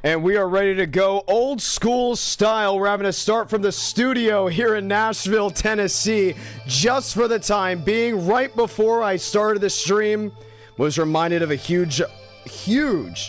And we are ready to go old school style. We're having to start from the studio here in Nashville, Tennessee, just for the time being. Right before I started the stream, was reminded of a huge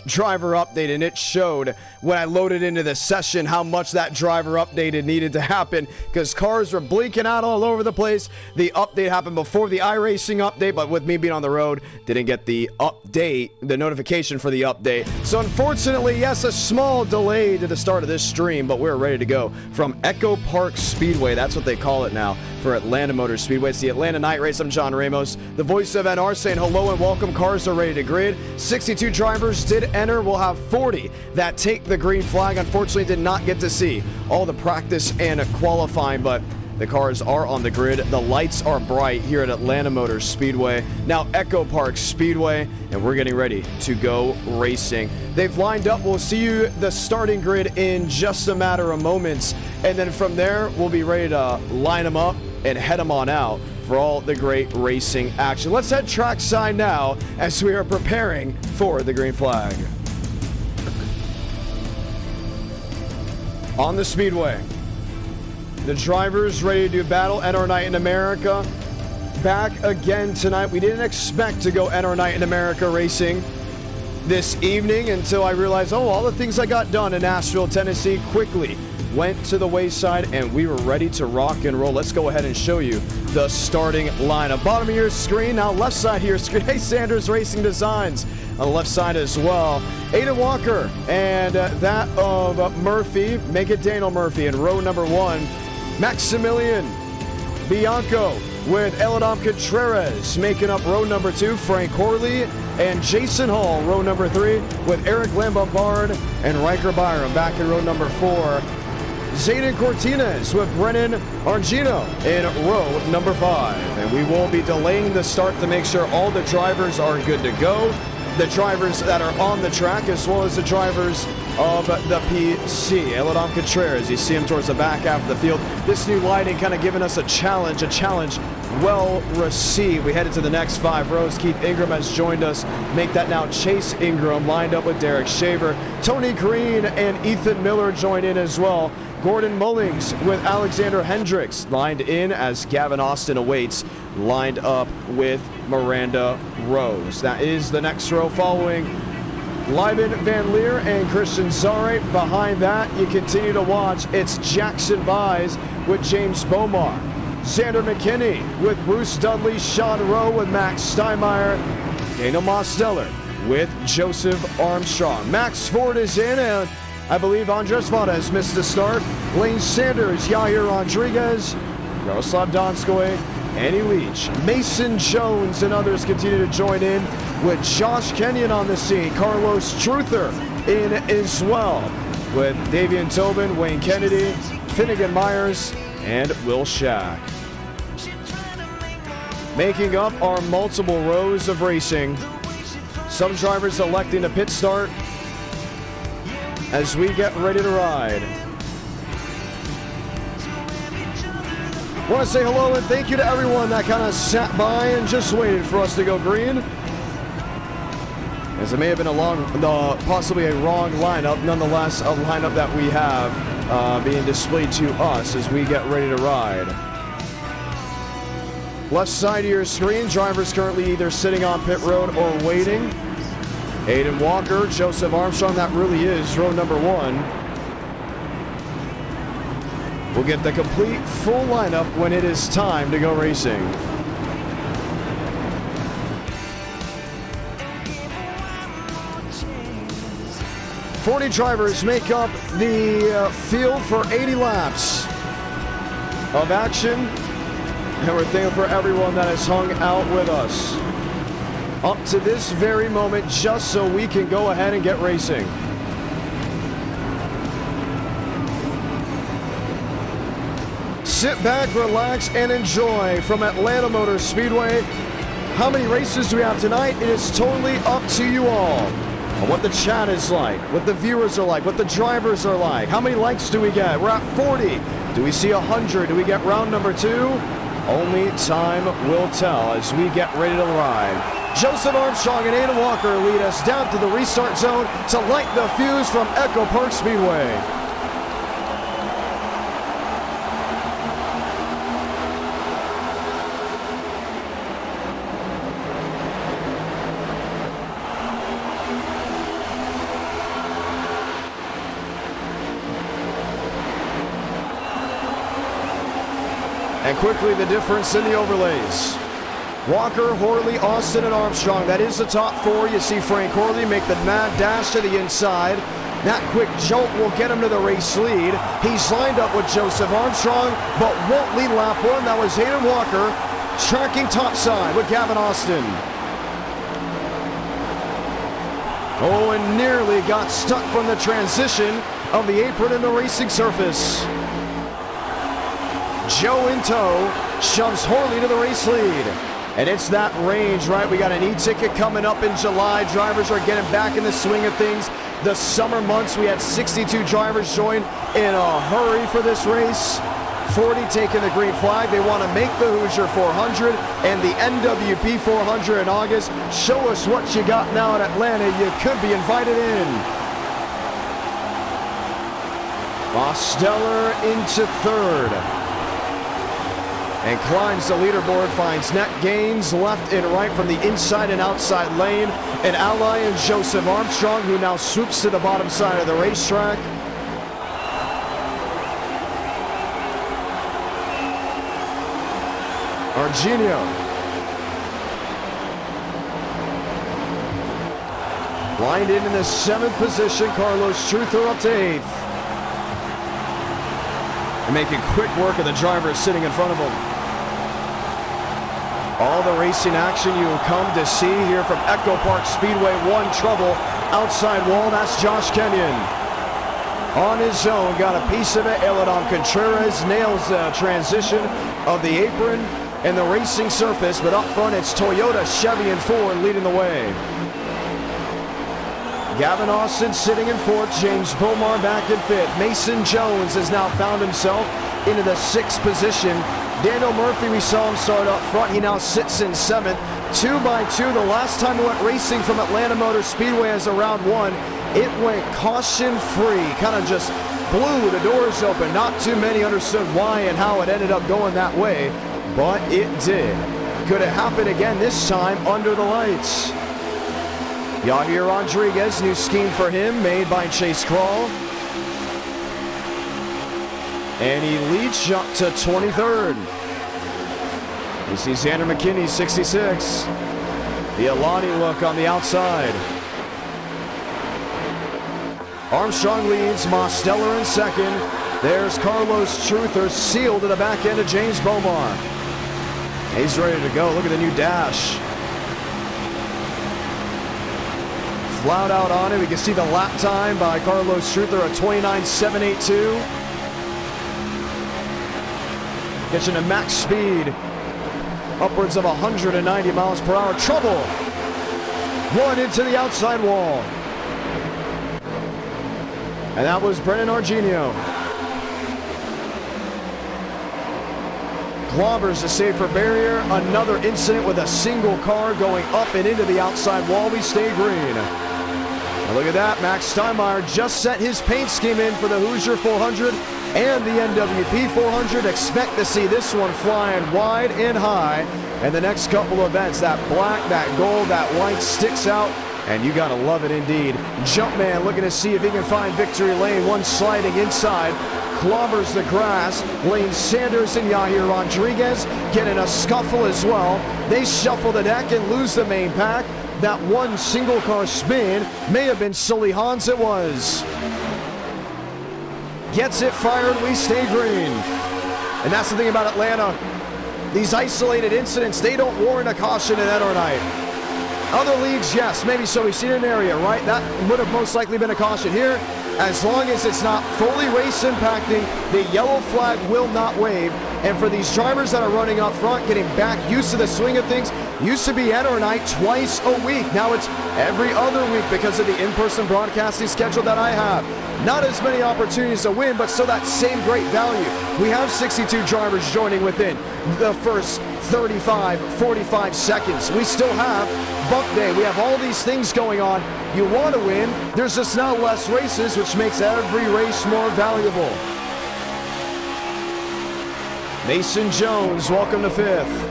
driver update, and it showed when I loaded into the session how much that driver update needed to happen, because cars were blinking out all over the place. The update happened before the iRacing update, but with me being on the road, didn't get the update, the notification for the update. So unfortunately, yes, a small delay to the start of this stream, but we're ready to go from Echo Park Speedway. That's what they call it now for Atlanta Motor Speedway. It's the Atlanta Night Race. I'm John Ramos, the voice of NR, saying hello and welcome. Cars are ready to grid. 62 drivers did enter. We'll have 40 that take the green flag. Unfortunately, did not get to see all the practice and qualifying, but the cars are on the grid. The lights are bright here at Atlanta Motor Speedway, now Echo Park Speedway, and we're getting ready to go racing. They've lined up. We'll see you the starting grid in just a matter of moments, and then from there, we'll be ready to line them up and head them on out for all the great racing action. Let's head trackside now as we are preparing for the green flag. On the speedway, the drivers ready to do battle. NR Night in America back again tonight. We didn't expect to go NR Night in America racing this evening until I realized, oh, all the things I got done in Nashville, Tennessee quickly went to the wayside, and we were ready to rock and roll. Let's go ahead and show you the starting lineup. Bottom of your screen, now left side of your screen. Hey, Sanders Racing Designs on the left side as well. Aiden Walker and that of Murphy, make it Daniel Murphy in row number 1. Maximilian Bianco with Eladam Contreras making up row number 2. Frank Corley and Jason Hall, row number 3, with Eric Lambert and Riker Byram back in row number 4. Zayden Cortinez with Brennan Argino in row number 5. And we will be delaying the start to make sure all the drivers are good to go. The drivers that are on the track, as well as the drivers of the PC. Eladam Contreras, you see him towards the back half of the field. This new lighting kind of giving us a challenge well received. We headed to the next 5 rows. Keith Ingram has joined us. Make that now Chase Ingram lined up with Derek Shaver. Tony Green and Ethan Miller join in as well. Gordon Mullings with Alexander Hendricks lined in as Gavin Austin awaits, lined up with Miranda Rose. That is the next row following Lyman Van Leer and Christian Zare. Behind that, you continue to watch. It's Jackson Buys with James Bomar. Xander McKinney with Bruce Dudley. Sean Rowe with Max Steinmeier. Daniel Mosteller with Joseph Armstrong. Max Ford is in, and I believe Andres Vades missed the start. Lane Sanders, Yair Rodriguez, Yaroslav Donskoy, Annie Leach, Mason Jones, and others continue to join in with Josh Kenyon on the scene. Carlos Truther in as well with Davian Tobin, Wayne Kennedy, Finnegan Myers, and Will Shack. Making up our multiple rows of racing. Some drivers electing to pit start as we get ready to ride. Want to say hello and thank you to everyone that kind of sat by and just waited for us to go green, as it may have been possibly a wrong lineup. Nonetheless, a lineup that we have being displayed to us as we get ready to ride. Left side of your screen, drivers currently either sitting on pit road or waiting. Aiden Walker, Joseph Armstrong, that really is row number 1. We'll get the complete full lineup when it is time to go racing. .40 drivers make up the field for 80 laps of action, and we're thankful for everyone that has hung out with us up to this very moment, just so we can go ahead and get racing. Sit back, relax, and enjoy from Atlanta Motor Speedway. How many races do we have tonight? It is totally up to you all. And what the chat is like, what the viewers are like, what the drivers are like. How many likes do we get? We're at 40. Do we see 100? Do we get round number 2? Only time will tell as we get ready to ride. Joseph Armstrong and Aidan Walker lead us down to the restart zone to light the fuse from Echo Park Speedway. And quickly the difference in the overlays. Walker, Horley, Austin, and Armstrong. That is the top four. You see Frank Horley make the mad dash to the inside. That quick jolt will get him to the race lead. He's lined up with Joseph Armstrong, but won't lead lap one. That was Aidan Walker tracking topside with Gavin Austin. Oh, and nearly got stuck from the transition of the apron and the racing surface. Joe in tow shoves Horley to the race lead. And it's that range, right? We got an e-ticket coming up in July. Drivers are getting back in the swing of things. The summer months, we had 62 drivers join in a hurry for this race. 40 taking the green flag. They want to make the Hoosier 400 and the NWP 400 in August. Show us what you got now in Atlanta. You could be invited in. Mosteller into third. And climbs the leaderboard, finds net gains left and right from the inside and outside lane. An ally in Joseph Armstrong, who now swoops to the bottom side of the racetrack. Argenio. Lined in the 7th position, Carlos Truther up to 8th. And making quick work of the drivers sitting in front of him. All the racing action you come to see here from Echo Park Speedway. One trouble, outside wall, that's Josh Kenyon. On his own, got a piece of it. Eladon Contreras nails the transition of the apron and the racing surface, but up front it's Toyota, Chevy, and Ford leading the way. Gavin Austin sitting in 4th, James Bomar back in 5th. Mason Jones has now found himself into the 6th position. Daniel Murphy, we saw him start up front. He now sits in 7th. 2 by 2. The last time we went racing from Atlanta Motor Speedway as a round 1, it went caution-free. Kind of just blew the doors open. Not too many understood why and how it ended up going that way, but it did. Could it happen again this time under the lights? Yahir Rodriguez, new scheme for him, made by Chase Krall. And he leads up to 23rd. You see Xander McKinney, 66. The Alani look on the outside. Armstrong leads, Mosteller in 2nd. There's Carlos Truther, sealed to the back end of James Bomar. He's ready to go. Look at the new dash. Flat out on it. We can see the lap time by Carlos Truther at 29.782. Catching a max speed upwards of 190 miles per hour. Trouble. One into the outside wall. And that was Brennan Argenio. Clobbers the safer barrier. Another incident with a single car going up and into the outside wall. We stay green. Now look at that. Max Steinmeier just set his paint scheme in for the Hoosier 400 and the NWP 400. Expect to see this one flying wide and high. And the next couple of events, that black, that gold, that white sticks out. And you gotta love it indeed. Jumpman looking to see if he can find victory lane. One sliding inside. Clobbers the grass. Lane Sanders and Yahir Rodriguez getting a scuffle as well. They shuffle the deck and lose the main pack. That one single car spin may have been Sully Hans. It was. Gets it fired, we stay green. And that's the thing about Atlanta. These isolated incidents, they don't warrant a caution in Enter Night. Other leagues, yes, maybe so. We've seen an area, right? That would have most likely been a caution. Here, As long as it's not fully race impacting, the yellow flag will not wave. And for these drivers that are running up front, getting back used to the swing of things, used to be enter night twice a week. Now it's every other week because of the in-person broadcasting schedule that I have. Not as many opportunities to win, but still that same great value. We have 62 drivers joining within the first 35, 45 seconds. We still have Buck Day. We have all these things going on. You want to win. There's just now less races, which makes every race more valuable. Mason Jones, welcome to 5th.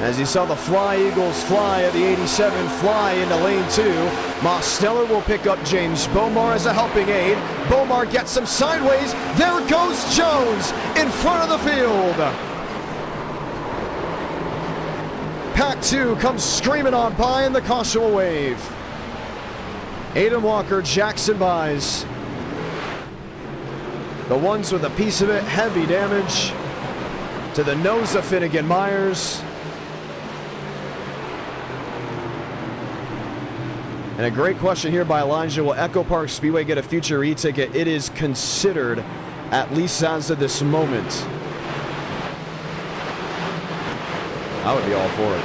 As you saw the Fly Eagles fly at the 87, fly into lane 2. Mosteller will pick up James Bomar as a helping aid. Bomar gets him sideways. There goes Jones in front of the field. Pack 2 comes screaming on by, and the caution will wave. Aiden Walker, Jackson buys. The ones with a piece of it, heavy damage to the nose of Finnegan Myers. And a great question here by Elijah. Will Echo Park Speedway get a future e-ticket? It is considered, at least as of this moment. I would be all for it.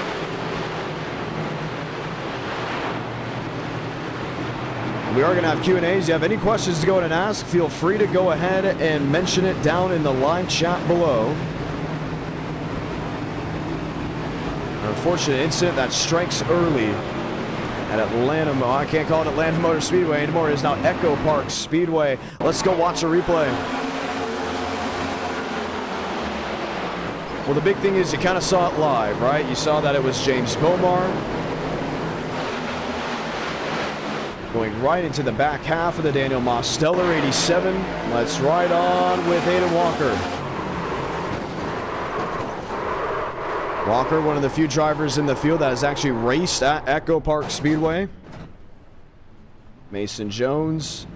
We are going to have Q&As. You have any questions to go in and ask, feel free to go ahead and mention it down in the live chat below. An unfortunate incident that strikes early at Atlanta. I can't call it Atlanta Motor Speedway anymore. It is now Echo Park Speedway. Let's go watch a replay. Well, the big thing is you kind of saw it live, right? You saw that it was James Bomar going right into the back half of the Daniel Mosteller 87. Let's ride on with Aiden Walker. Walker, one of the few drivers in the field that has actually raced at Echo Park Speedway. Mason Jones.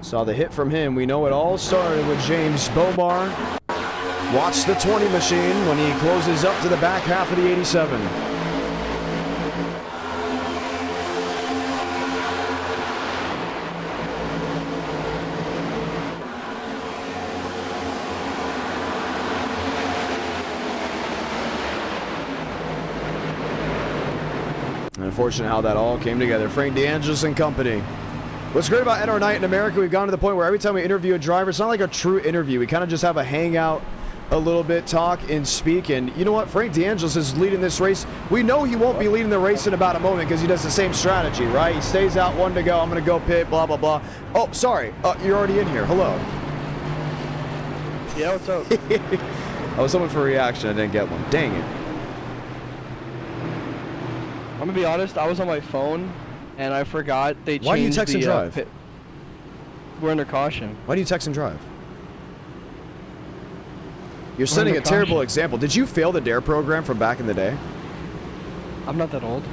Saw the hit from him. We know it all started with James Bomar. Watch the 20 machine when he closes up to the back half of the 87. Unfortunate how that all came together. Frank DeAngelis and company. What's great about NR Night in America, we've gone to the point where every time we interview a driver, it's not like a true interview. We kind of just have a hangout a little bit, talk and speak. And you know what? Frank DeAngelis is leading this race. We know he won't be leading the race in about a moment because he does the same strategy, right? He stays out, one to go. I'm going to go pit, blah, blah, blah. Oh, sorry. You're already in here. Hello. Yeah, what's up? I was hoping for a reaction. I didn't get one. Dang it. I'm gonna be honest, I was on my phone and I forgot they changed. Why do you text and drive? We're under caution. Why do you text and drive? You're setting a terrible example. Did you fail the DARE program from back in the day? I'm not that old.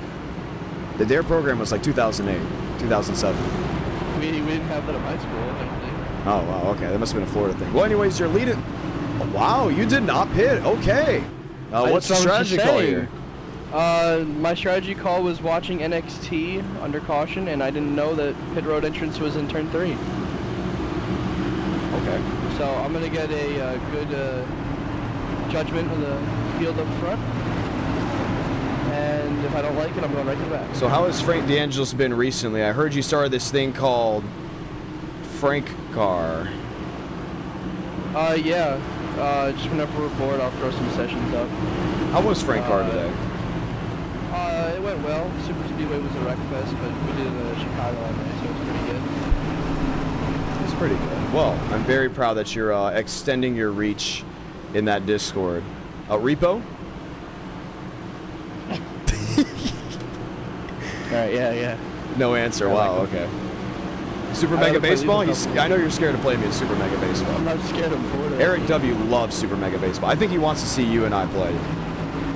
The DARE program was like 2008, 2007. We didn't have that at my school, I don't think. Oh, wow, okay. That must have been a Florida thing. Well, anyways, you're leading. Oh, wow, you did not pit. Okay. What's the strategy call here? My strategy call was watching NXT under caution, and I didn't know that pit road entrance was in turn 3. Okay. So I'm going to get a good judgment of the field up front. And if I don't like it, I'm going right to the back. So how has Frank DeAngelis been recently? I heard you started this thing called Frank Car. Yeah. Just whenever we're bored, I'll throw some sessions up. How was Frank Car today? It went well. Super Speedway was a wreck fest, but we did Chicago all night, so it was pretty good. It's pretty good. Well, I'm very proud that you're extending your reach in that Discord. Repo? Alright, yeah. No answer. Wow, okay. Super Mega Baseball? I know you're scared to play me in Super Mega Baseball. I'm not scared of Florida. Eric W. loves Super Mega Baseball. I think he wants to see you and I play.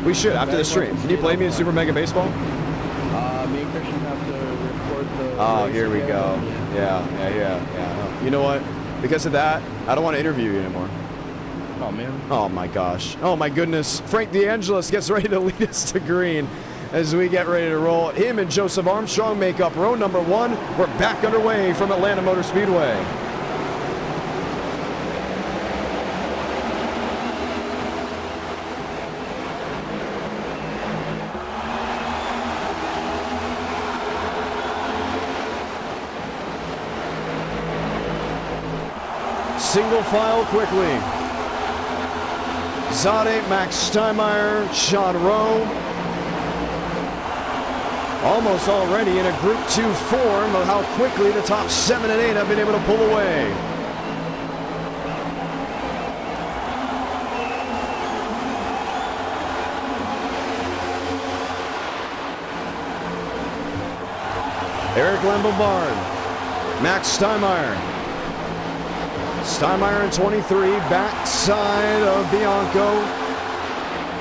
We should, after the stream. Can you play me in Super Mega Baseball? Me and Christian have to record the... Oh, here we go. Yeah. You know what? Because of that, I don't want to interview you anymore. Oh, man. Oh, my gosh. Oh, my goodness. Frank DeAngelis gets ready to lead us to green. as we get ready to roll. Him and Joseph Armstrong make up row number 1. We're back underway from Atlanta Motor Speedway. Single file quickly. Zade, Max Steinmeier, Sean Rowe. Almost already in a Group 2 form of how quickly the top 7 and 8 have been able to pull away. Eric Lambombard, Max Steinmeier. Steinmeier in 23, backside of Bianco.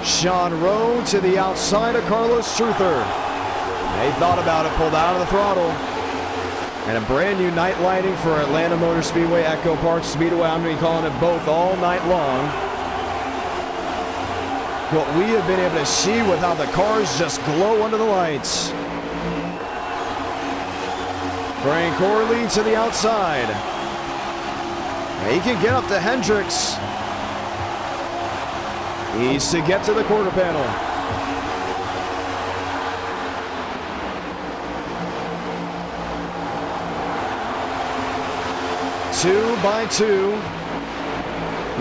Sean Rowe to the outside of Carlos Truther. They thought about it, pulled out of the throttle. And a brand new night lighting for Atlanta Motor Speedway, Echo Park Speedway. I'm going to be calling it both all night long. What we have been able to see with how the cars just glow under the lights. Frank Corley to the outside. He can get up to Hendricks. Needs to get to the quarter panel. Two by two.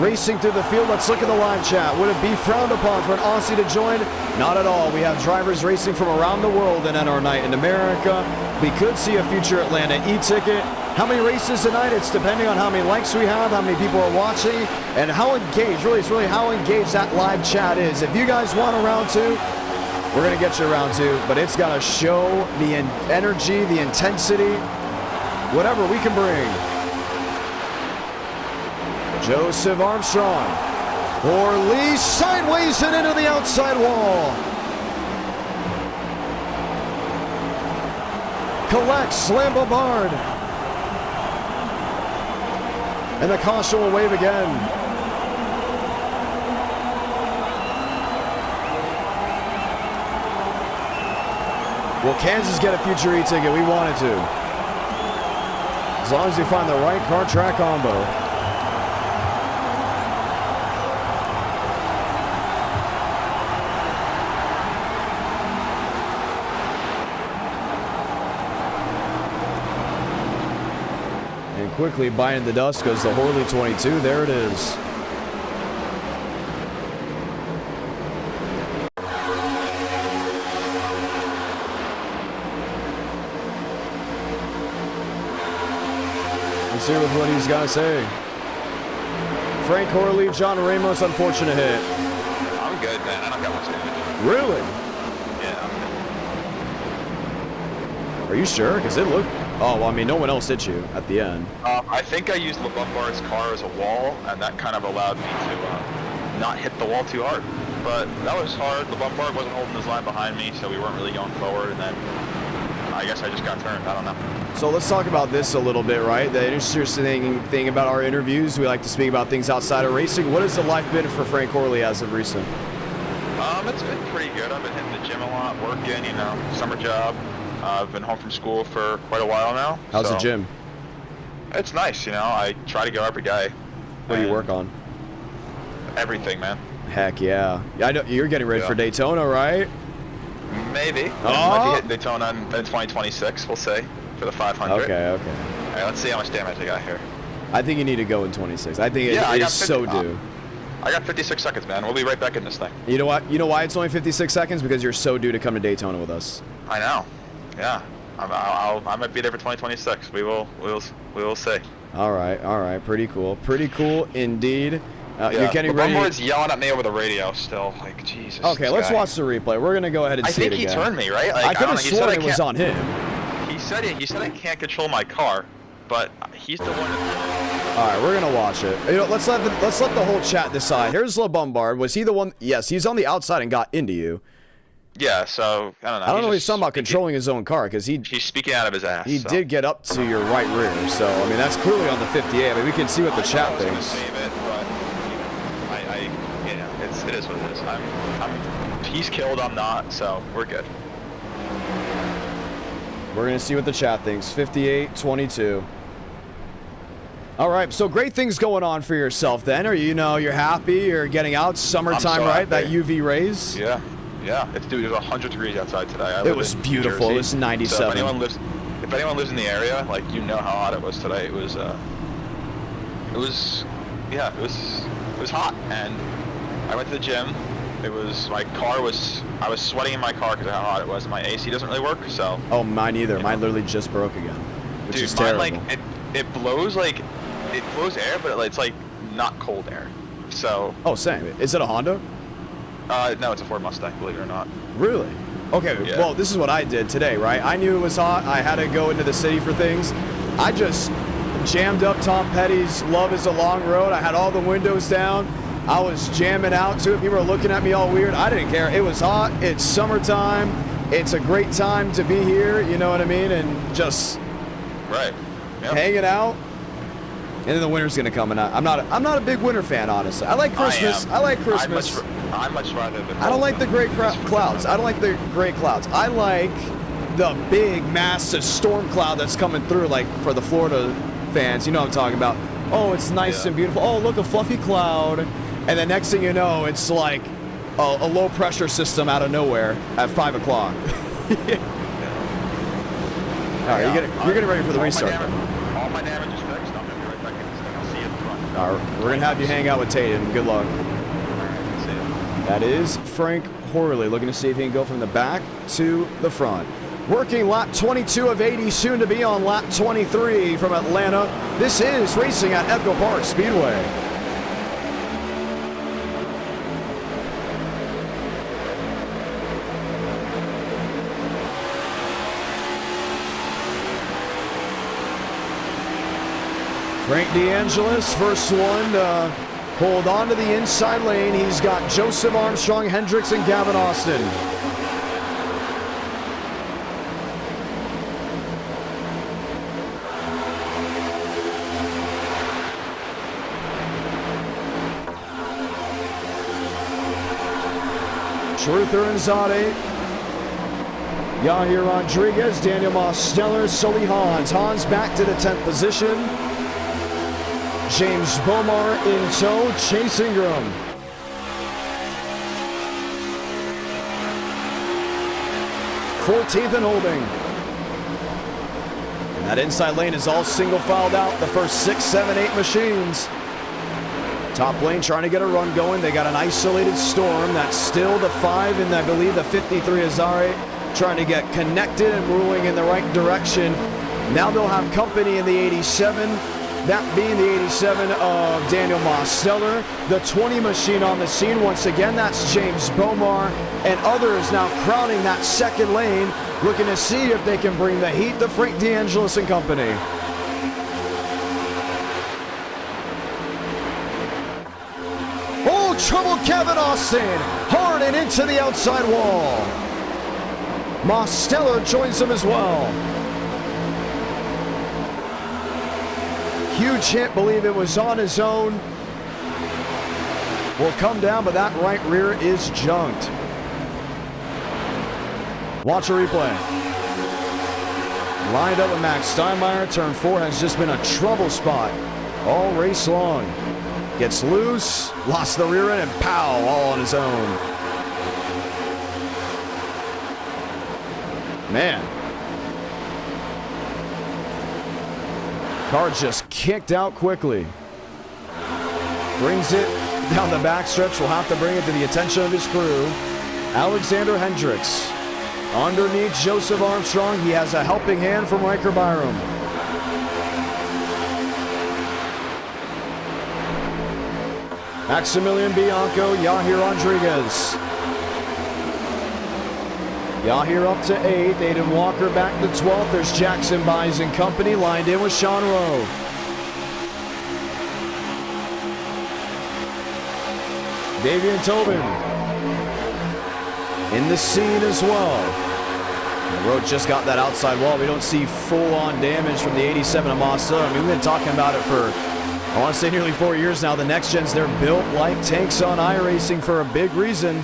Racing through the field. Let's look at the live chat. Would it be frowned upon for an Aussie to join? Not at all. We have drivers racing from around the world in NR Night in America. We could see a future Atlanta e-ticket. How many races tonight? It's depending on how many likes we have, how many people are watching, and how engaged, it's really how engaged that live chat is. If you guys want a round 2, we're going to get you a round 2, but it's got to show the energy, the intensity, whatever we can bring. Joseph Armstrong. Orlee sideways and into the outside wall. Collects Lambombard. And the caution will wave again. Will Kansas get a future e-ticket? We wanted to. As long as we find the right car track combo. Quickly buying the dust goes the Horley 22. There it is. Let's hear with what he's got to say. Frank Horley, John Ramos, unfortunate hit. I'm good, man. I don't got much damage. Really? Yeah, I'm good. Are you sure? Because it looked... Oh, well, I mean, no one else hit you at the end. I think I used LeBombard's car as a wall, and that kind of allowed me to not hit the wall too hard. But that was hard. LeBombard wasn't holding his line behind me, so we weren't really going forward, and then I guess I just got turned. I don't know. So let's talk about this a little bit, right? The interesting thing about our interviews, we like to speak about things outside of racing. What has the life been for Frank Corley as of recent? It's been pretty good. I've been hitting the gym a lot, working, summer job. I've been home from school for quite a while now. How's the gym? It's nice, I try to go every day. What do you work on? Everything, man. Heck yeah. I know you're getting ready for Daytona, right? Maybe. I might be hitting Daytona in 2026, we'll see, for the 500. Okay. All right, let's see how much damage I got here. I think you need to go in 26. I think it is so due. I got 56 seconds, man. We'll be right back in this thing. You know what? You know why it's only 56 seconds? Because you're so due to come to Daytona with us. I know. Yeah. I might be there for 2026. We will see. All right. Pretty cool indeed. Yeah. You're getting ready. Bombard's yelling at me over the radio still. Like, Jesus. Okay, let's watch the replay. We're gonna go ahead and see it again. I think he turned me, right? Like, I could have sworn it was on him. He said I can't control my car, but he's the one. All right, we're gonna watch it. Let's let the whole chat decide. Here's LeBombard. Was he the one? Yes, he's on the outside and got into you. Yeah, so I don't know. I don't know. He's talking about controlling his own car because he's speaking out of his ass. He did get up to your right rear, so I mean that's clearly on the 58. I mean we can see what the chat thinks. Save it, but it is what it is. He's killed. I'm not, so we're good. We're going to see what the chat thinks. 58-22. All right, so great things going on for yourself then. Are you're happy? You're getting out. Summertime, right? That UV rays? Yeah. Yeah. It was 100 degrees outside today. It was beautiful. It was 97. So if anyone lives in the area, like, you know how hot it was today. It was hot. And I went to the gym. I was sweating in my car because of how hot it was. And my AC doesn't really work, so. Oh, mine either. Mine literally just broke again, which is terrible. Mine, like, it blows air, but it's like not cold air. So. Oh, same. Is it a Honda? No, it's a Ford Mustang, believe it or not. Really? Okay, yeah. Well, this is what I did today, right? I knew it was hot. I had to go into the city for things. I just jammed up Tom Petty's Love is a Long Road. I had all the windows down. I was jamming out to it. People were looking at me all weird. I didn't care. It was hot. It's summertime. It's a great time to be here, you know what I mean? And just hanging out. And then the winter's gonna come, and I'm not a big winter fan, honestly. I like Christmas. I like Christmas. I'm much rather than. I don't like the gray clouds. I don't like the gray clouds. I like the big, massive storm cloud that's coming through, like for the Florida fans. You know what I'm talking about. Oh, it's nice and beautiful. Oh, look, a fluffy cloud. And the next thing you know, it's like a low pressure system out of nowhere at 5 o'clock. All right, you're getting ready for the restart. All my damage is fixed. I'm gonna be right back in this thing. I'll see you at the front. All right, we're gonna have you hang out with Tatum. Good luck. That is Frank Horley looking to see if he can go from the back to the front. Working lap 22 of 80, soon to be on lap 23 from Atlanta. This is racing at Echo Park Speedway. Frank DeAngelis, first one to hold on to the inside lane. He's got Joseph Armstrong, Hendricks, and Gavin Austin. Truther and Zade. Yahir Rodriguez, Daniel Mosteller, Sully Hans. Hans back to the 10th position. James Bomar in tow, Chase Ingram. '14th and holding. And that inside lane is all single filed out. The first 6, 7, 8 machines. Top lane trying to get a run going. They got an isolated Storm. That's still the 5 and I believe the 53 Azare trying to get connected and moving in the right direction. Now they'll have company in the 87. That being the 87 of Daniel Mosteller. The 20 machine on the scene. Once again, that's James Bomar and others now crowding that second lane, looking to see if they can bring the heat to Frank DeAngelis and company. Oh, trouble Kevin Austin. Hard and into the outside wall. Mosteller joins him as well. Huge hit, believe it was on his own. Will come down, but that right rear is junked. Watch a replay. Lined up with Max Steinmeier. Turn 4 has just been a trouble spot all race long. Gets loose, lost the rear end, and pow, all on his own. Man. Car just kicked out quickly. Brings it down the backstretch. Will have to bring it to the attention of his crew. Alexander Hendricks. Underneath Joseph Armstrong. He has a helping hand from Riker Byram. Maximilian Bianco, Yahir Rodriguez. Yahir up to 8th, Aiden Walker back to 12th. There's Jackson Byes and company, lined in with Sean Rowe. Davian Tobin in the scene as well. The road just got that outside wall. We don't see full-on damage from the 87 of Mosteller. I mean, we've been talking about it for, I want to say, nearly 4 years now. The next gens, they're built like tanks on iRacing for a big reason.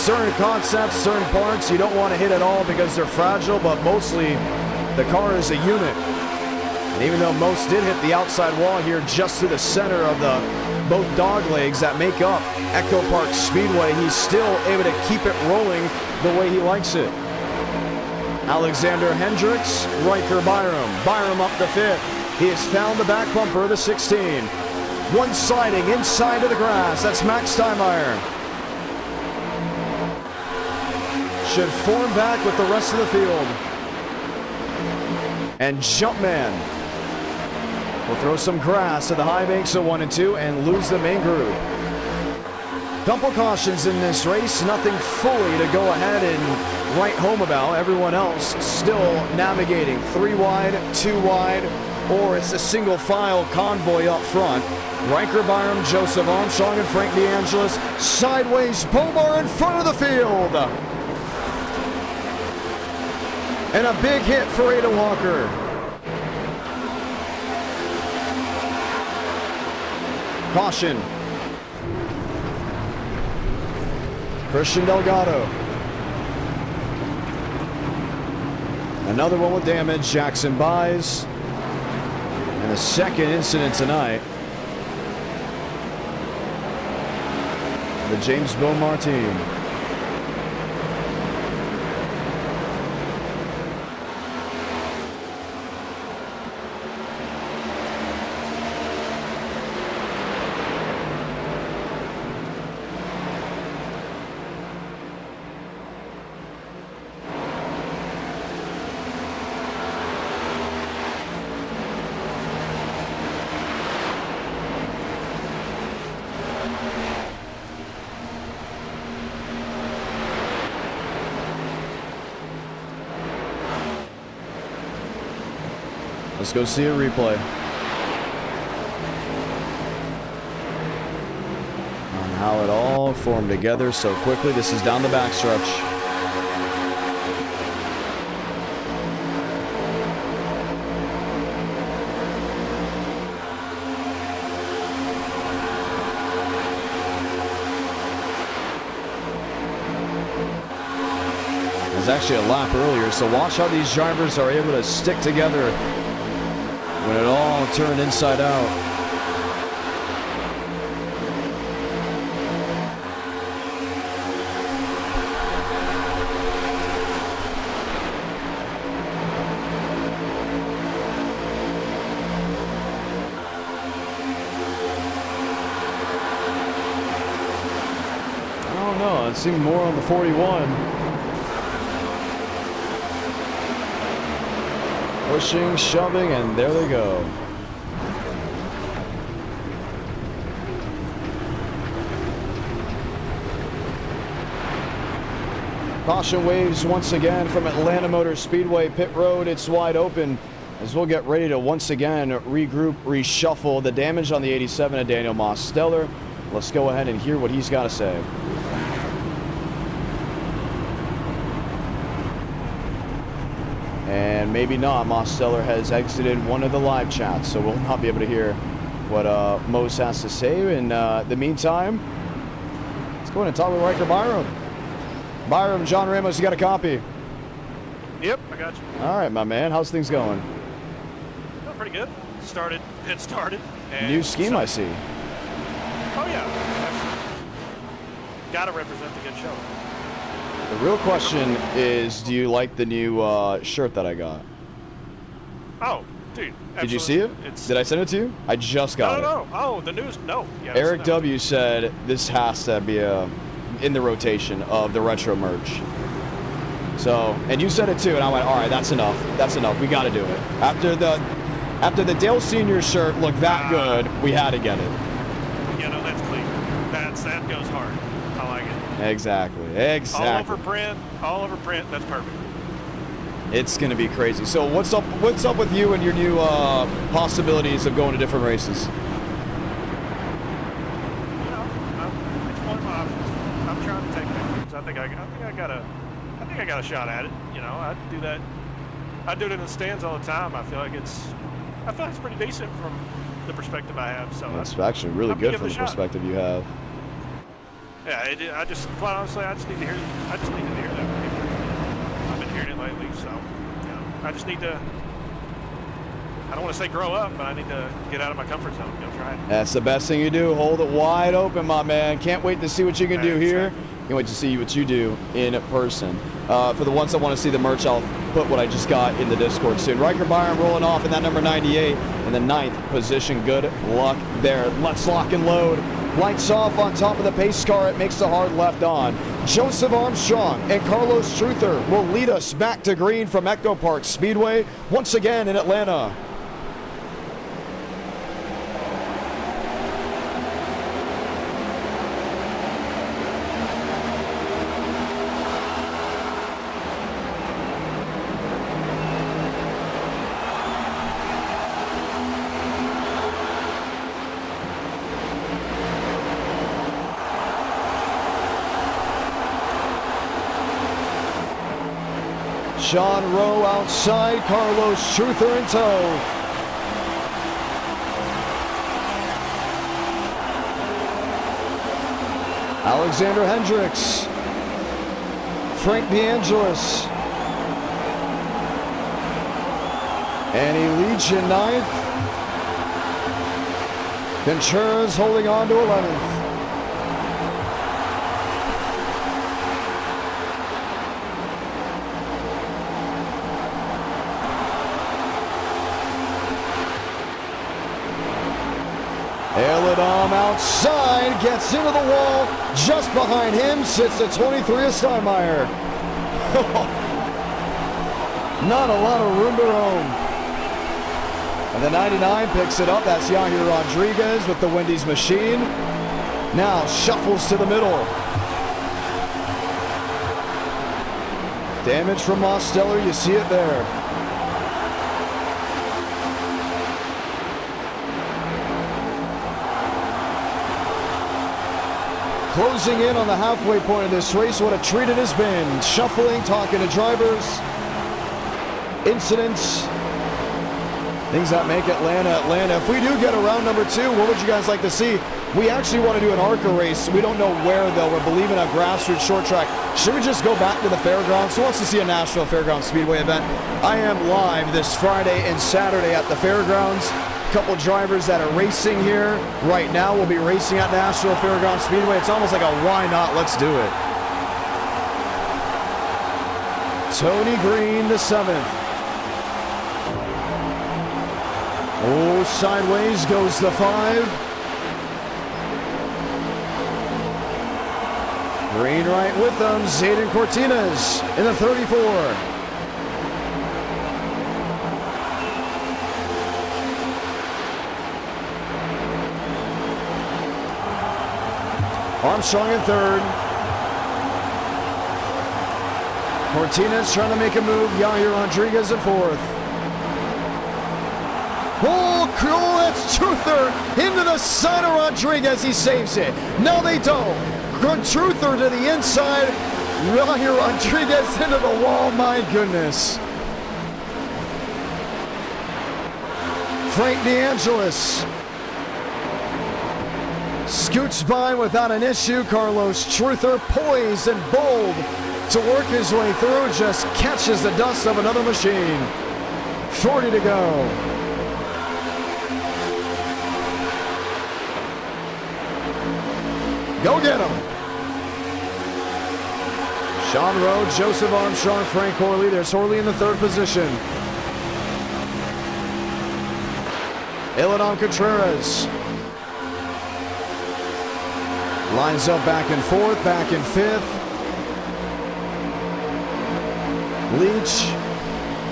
certain concepts, certain parts you don't want to hit at all because they're fragile, but mostly the car is a unit. And even though most did hit the outside wall here just to the center of the both dog legs that make up Echo Park Speedway, he's still able to keep it rolling the way he likes it. Alexander Hendricks, Riker Byram. Byram up the 5th. He has found the back bumper of the 16. One sliding inside of the grass. That's Max Steinmeier. Should form back with the rest of the field. And Jumpman will throw some grass at the high banks of 1 and 2 and lose the main group. Couple cautions in this race. Nothing fully to go ahead and write home about. Everyone else still navigating 3 wide, 2 wide, or it's a single file convoy up front. Riker Byram, Joseph Armstrong, and Frank DeAngelis. Sideways, Bomar in front of the field. And a big hit for Ada Walker. Caution. Christian Delgado. Another one with damage. Jackson buys. And a second incident tonight. The James Bomar team. Let's go see a replay on how it all formed together so quickly. This is down the backstretch. There's actually a lap earlier, so watch how these drivers are able to stick together when it all turned inside out. I don't know, it seemed more on the 41. Pushing, shoving, and there they go. Caution waves once again from Atlanta Motor Speedway pit road. It's wide open as we'll get ready to once again regroup, reshuffle the damage on the 87 of Daniel Mosteller. Let's go ahead and hear what he's got to say. And maybe not. Mosteller has exited one of the live chats, so we'll not be able to hear what Mose has to say. In the meantime, let's go ahead and talk with Riker Byram. Byram, John Ramos, you got a copy? Yep, I got you. All right, my man. How's things going? Oh, pretty good. Pit started. And New scheme, I see. Oh, yeah. Absolutely. Gotta represent the good show. The real question is, do you like the new shirt that I got? Oh, dude. Absolutely. Did you see it? Did I send it to you? I just got it. No. Oh, the news? No. Yeah, Eric W. said this has to be in the rotation of the retro merch. So, and you said it too, and I went, all right, that's enough. That's enough. We got to do it. After the Dale Senior shirt looked that good, we had to get it. Yeah, no, that's clean. That goes hard. I like it. Exactly. All over print. That's perfect. It's gonna be crazy. So what's up with you and your new possibilities of going to different races? I'm exploring my options. I'm trying to take pictures. I think I got a shot at it. You know, I do that. I do it in the stands all the time. I feel like it's pretty decent from the perspective I have. So it's actually really good from the perspective you have. Yeah, quite honestly, I just need to hear that from people. I've been hearing it lately, so, I just need to, I don't want to say grow up, but I need to get out of my comfort zone, try it. That's the best thing you do. Hold it wide open, my man. Can't wait to see what you can do here. Can't wait to see what you do in person. For the ones that want to see the merch, I'll put what I just got in the Discord soon. Riker Byron rolling off in that number 98 in the 9th position. Good luck there. Let's lock and load. Lights off on top of the pace car. It makes the hard left on. Joseph Armstrong and Carlos Truther will lead us back to green from Echo Park Speedway once again in Atlanta. Sean Rowe outside, Carlos Truther in tow. Alexander Hendricks, Frank DeAngelis, Annie Leach in 9th. Contreras holding on to 11th. Eladom outside, gets into the wall. Just behind him sits the 23 of Steinmeier. Not a lot of room to roam. And the 99 picks it up. That's Yahir Rodriguez with the Wendy's machine. Now shuffles to the middle. Damage from Mosteller, you see it there. Closing in on the halfway point of this race. What a treat it has been. Shuffling, talking to drivers, incidents, things that make Atlanta. If we do get around number 2, what would you guys like to see? We actually want to do an ARCA race. We don't know where, though. We're believing a grassroots short track. Should we just go back to the fairgrounds? Who wants to see a Nashville Fairgrounds Speedway event? I am live this Friday and Saturday at the fairgrounds. Couple drivers that are racing here right now will be racing at Nashville Fairgrounds Speedway. It's almost like a why not, let's do it. Tony Green, the 7th. Oh, sideways goes the 5. Green right with them. Zayden Cortines in the 34. Armstrong in 3rd. Cortines trying to make a move. Yahir Rodriguez in 4th. Oh, cool, that's Truther into the side of Rodriguez. He saves it. No, they don't. Truther to the inside. Yahir Rodriguez into the wall. My goodness. Frank DeAngelis scoots by without an issue. Carlos Truther, poised and bold to work his way through, just catches the dust of another machine. 40 to go. Go get him. Sean Rowe, Joseph Armstrong, Frank Horley. There's Horley in the 3rd position. Eladon Contreras lines up back in 4th, back in 5th. Leach,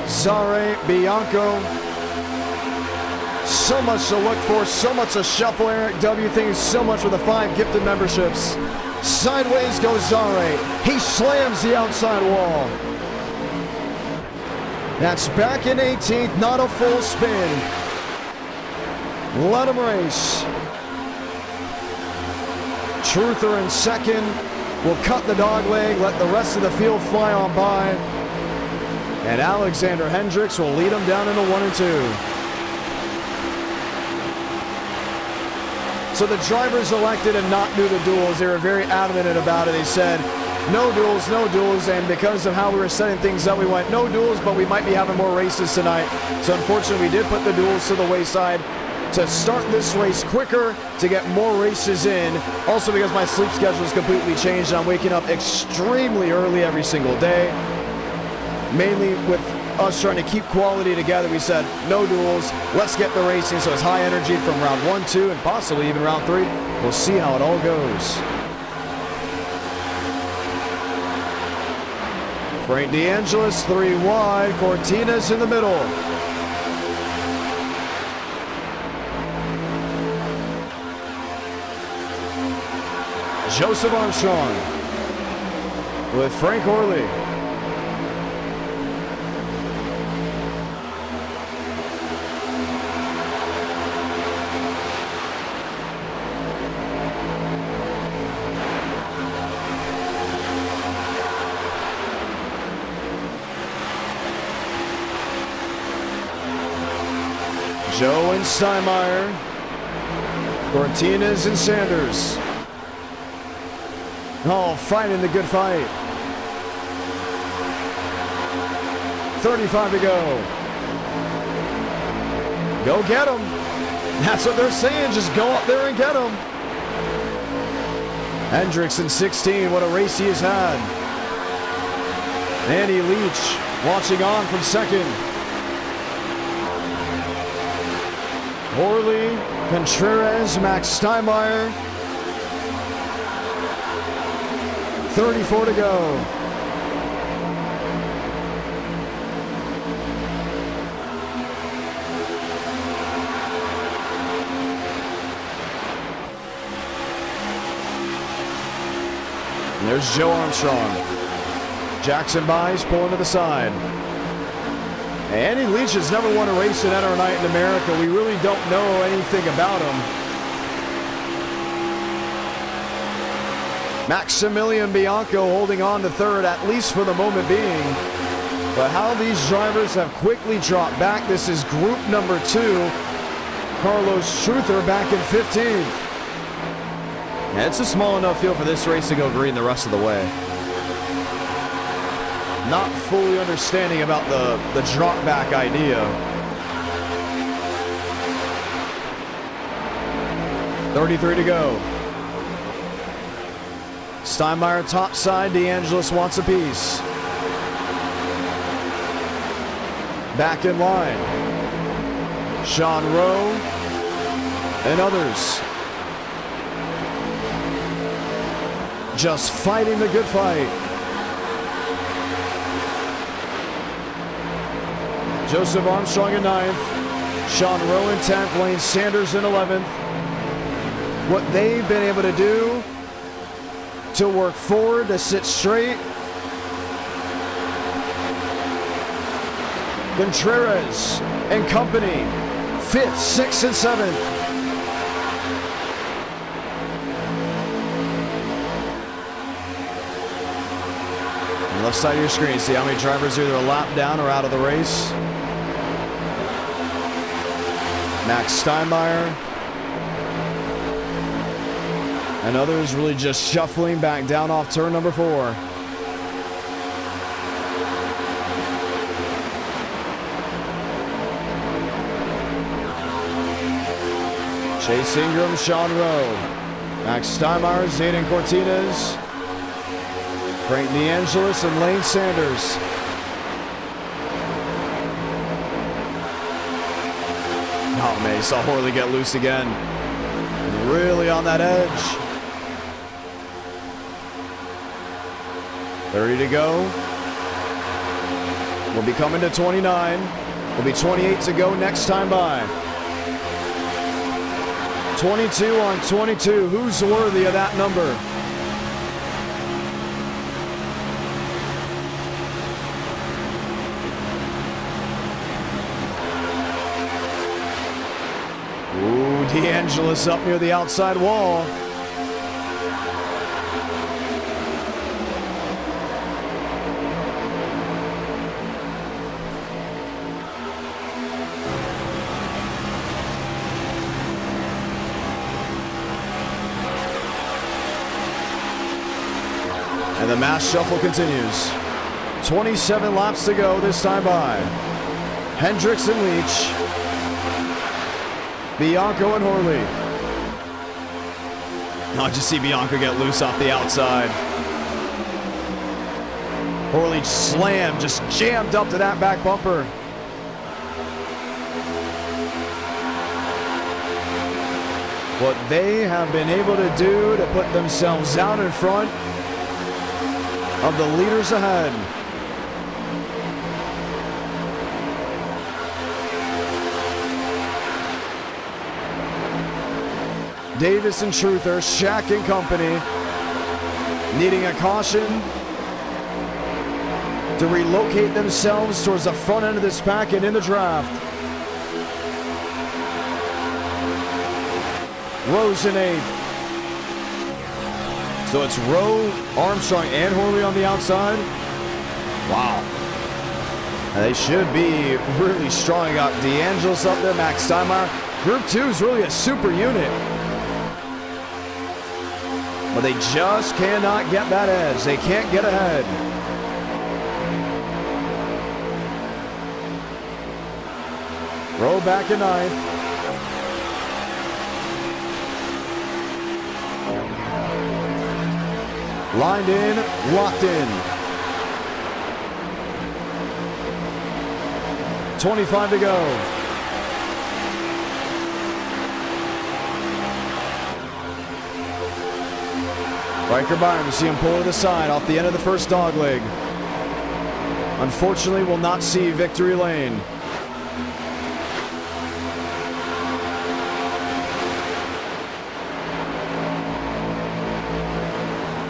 Zare, Bianco. So much to look for, so much to shuffle. Eric W. Thank you so much for the 5 gifted memberships. Sideways goes Zare. He slams the outside wall. That's back in 18th, not a full spin. Let him race. Truther in 2nd will cut the dog leg, let the rest of the field fly on by. And Alexander Hendricks will lead him down into 1 and 2. So the drivers elected to not do the duels. They were very adamant about it. They said, no duels, no duels. And because of how we were setting things up, we went, no duels, but we might be having more races tonight. So unfortunately, we did put the duels to the wayside to start this race quicker, to get more races in. Also because my sleep schedule is completely changed. I'm waking up extremely early every single day. Mainly with us trying to keep quality together, we said no duels, let's get the racing, so it's high energy from round 1, 2, and possibly even round 3. We'll see how it all goes. Frank DeAngelis 3 wide, Cortinas in the middle. Joseph Armstrong with Frank Horley. Joe and Steinmeier, Cortinas and Sanders. Oh, fighting the good fight. 35 to go. Go get them. That's what they're saying. Just go up there and get them. Hendricks in 16. What a race he has had. Andy Leach watching on from second. Horley, Contreras, Max Steinmeier. 34 to go. And there's Joe Armstrong. Jackson buys, pulling to the side. Andy Leach has never won a race in NR Night in America. We really don't know anything about him. Maximilian Bianco holding on to third, at least for the moment being. But how these drivers have quickly dropped back. This is group number 2. Carlos Truther back in 15th. Yeah, it's a small enough field for this race to go green the rest of the way. Not fully understanding about the drop back idea. 33 to go. Steinmeier top side, DeAngelis wants a piece. Back in line. Sean Rowe and others. Just fighting the good fight. Joseph Armstrong in 9th. Sean Rowe in 10th. Lane Sanders in 11th. What they've been able to do to work forward, to sit straight. Contreras and company, 5th, 6th, and 7th. On the left side of your screen, see how many drivers are either a lap down or out of the race. Max Steinmeier and others really just shuffling back down off turn number 4. Chase Ingram, Sean Rowe, Max Steinmeier, Zayden Cortinas, Frank DeAngelis, and Lane Sanders. Oh man, you saw Horley get loose again. Really on that edge. 30 to go. We'll be coming to 29. We'll be 28 to go next time by. 22 on 22. Who's worthy of that number? Ooh, DeAngelis up near the outside wall. And the mass shuffle continues. 27 laps to go this time by. Hendricks and Leach. Bianco and Horley. Oh, just see Bianco get loose off the outside. Horley slammed, just jammed up to that back bumper. What they have been able to do to put themselves out in front of the leaders ahead. Davis and Truther, Shack and company, needing a caution to relocate themselves towards the front end of this pack and in the draft. Rose in 8th. So it's Rowe, Armstrong, and Horley on the outside. Wow. They should be really strong. You got DeAngelis up there, Max Steinmeier. Group 2 is really a super unit. But they just cannot get that edge. They can't get ahead. Rowe back in 9th. Lined in, locked in. 25 to go. Riker Byron, we see him pull to the side off the end of the first dog leg. Unfortunately, will not see victory lane.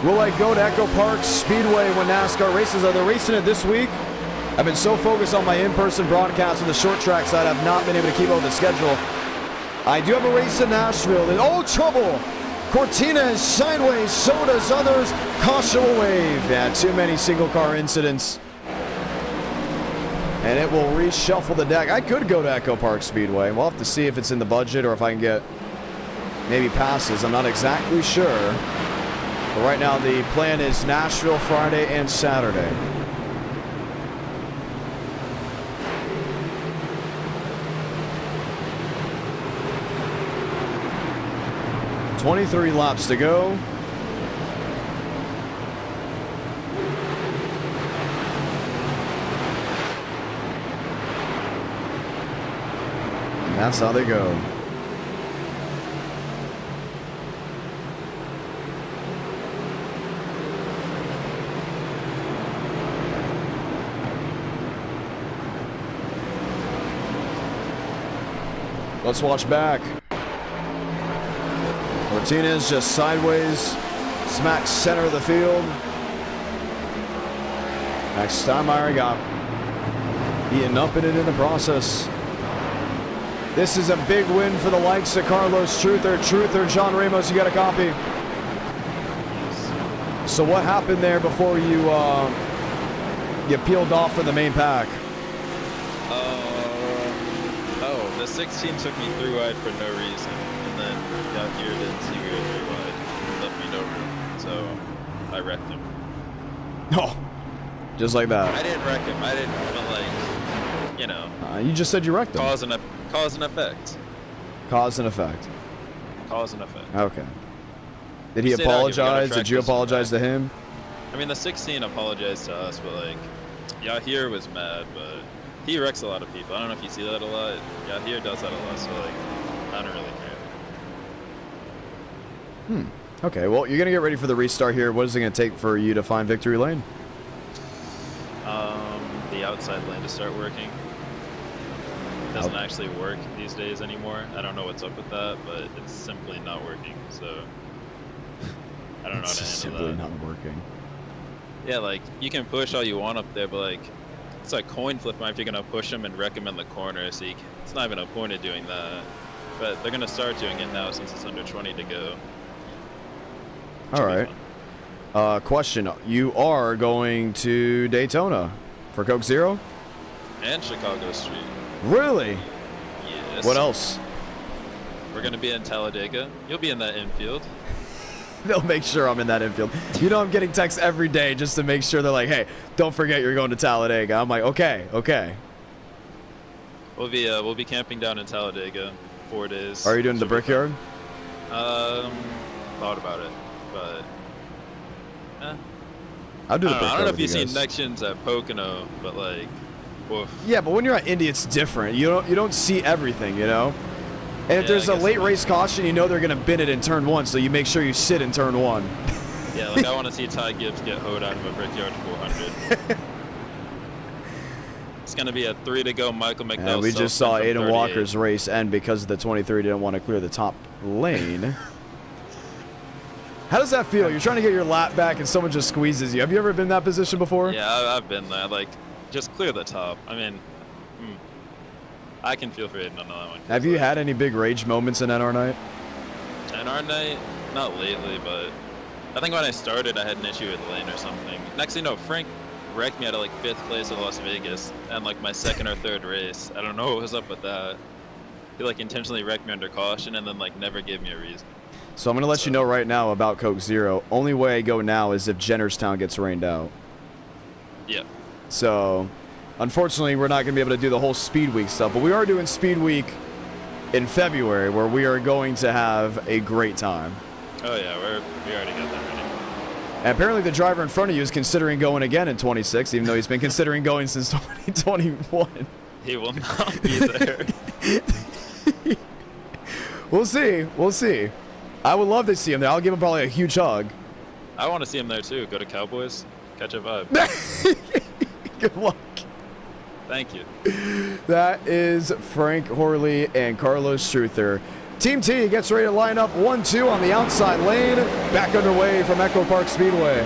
Will I go to Echo Park Speedway when NASCAR races? Are they racing it this week? I've been so focused on my in-person broadcast on the short track side, I've not been able to keep up with the schedule. I do have a race in Nashville. And oh, trouble! Cortina is sideways, so does others. Caution will wave. Yeah, too many single car incidents. And it will reshuffle the deck. I could go to Echo Park Speedway. We'll have to see if it's in the budget or if I can get maybe passes. I'm not exactly sure. But right now the plan is Nashville Friday and Saturday. $23 laps to go. And that's how they go. Let's watch back. Martinez just sideways, smack center of the field. Max Steinmeier got eaten up in it in the process. This is a big win for the likes of Carlos Truther, John Ramos, you got a copy. So what happened there before you peeled off for the main pack? The 16 took me through wide for no reason, and then down here didn't see me go through wide, left me no room, so I wrecked him. Oh, just like that. I didn't wreck him. I didn't, but like, you know. You just said you wrecked him. Cause and effect. Cause and effect. Cause and effect. Okay. Did he apologize? Did you apologize to him? I mean, the 16 apologized to us, but like, Yahir was mad, but he wrecks a lot of people. I don't know if you see that a lot. Yahir does that a lot, so like, I don't really care. Okay, well, you're going to get ready for the restart here. What is it going to take for you to find victory lane? The outside lane to start working. It doesn't actually work these days anymore. I don't know what's up with that, but it's simply not working, so I don't know how to handle that. It's simply not working. Yeah, like, you can push all you want up there, but like, it's like coin flip if you're gonna push them and wreck them in the corner. So it's not even a point of doing that. But they're gonna start doing it now since it's under 20 to go. All right. Question: you are going to Daytona for Coke Zero and Chicago Street. Really? Yes. What else? We're gonna be in Talladega. You'll be in that infield. They'll make sure I'm in that infield. You know, I'm getting texts every day just to make sure. They're like, hey, don't forget you're going to Talladega. I'm like, okay, okay. We'll be camping down in Talladega 4 days. Are you doing the Brickyard? Thought about it, but I'll do the Brickyard. I don't know if with you've you seen guys. Nextions at Pocono, but like, woof. Yeah, but when you're at Indy, it's different. You don't see everything, you know. And if Yeah, there's I a guess late so. race caution, you know they're gonna bin it in turn 1, so you make sure you sit in turn 1. Yeah, like I want to see Ty Gibbs get hoed out of a Brickyard 400. It's gonna be a 3 to go. Michael McDowell. And we just saw Aiden Walker's race end because the 23 didn't want to clear the top lane. How does that feel? You're trying to get your lap back and someone just squeezes you. Have you ever been in that position before? Yeah, I've been there. Like, just clear the top. I mean, I can feel for Aiden on that one. Have you had any big rage moments in NR night? NR night? Not lately, but I think when I started, I had an issue with lane or something. Next thing you know, Frank wrecked me out of like 5th place at Las Vegas and like my 2nd or 3rd race. I don't know what was up with that. He like intentionally wrecked me under caution and then like never gave me a reason. So I'm going to let you know right now about Coke Zero. Only way I go now is if Jennerstown gets rained out. Yeah. So, unfortunately, we're not going to be able to do the whole Speed Week stuff, but we are doing Speed Week in February where we are going to have a great time. Oh yeah, we already got that ready. And apparently the driver in front of you is considering going again in 26, even though he's been considering going since 2021. He will not be there. We'll see. We'll see. I would love to see him there. I'll give him probably a huge hug. I want to see him there too. Go to Cowboys, catch a vibe. Good luck. Thank you. That is Frank Horley and Carlos Struther. Team T gets ready to line up 1-2 on the outside lane. Back underway from Echo Park Speedway.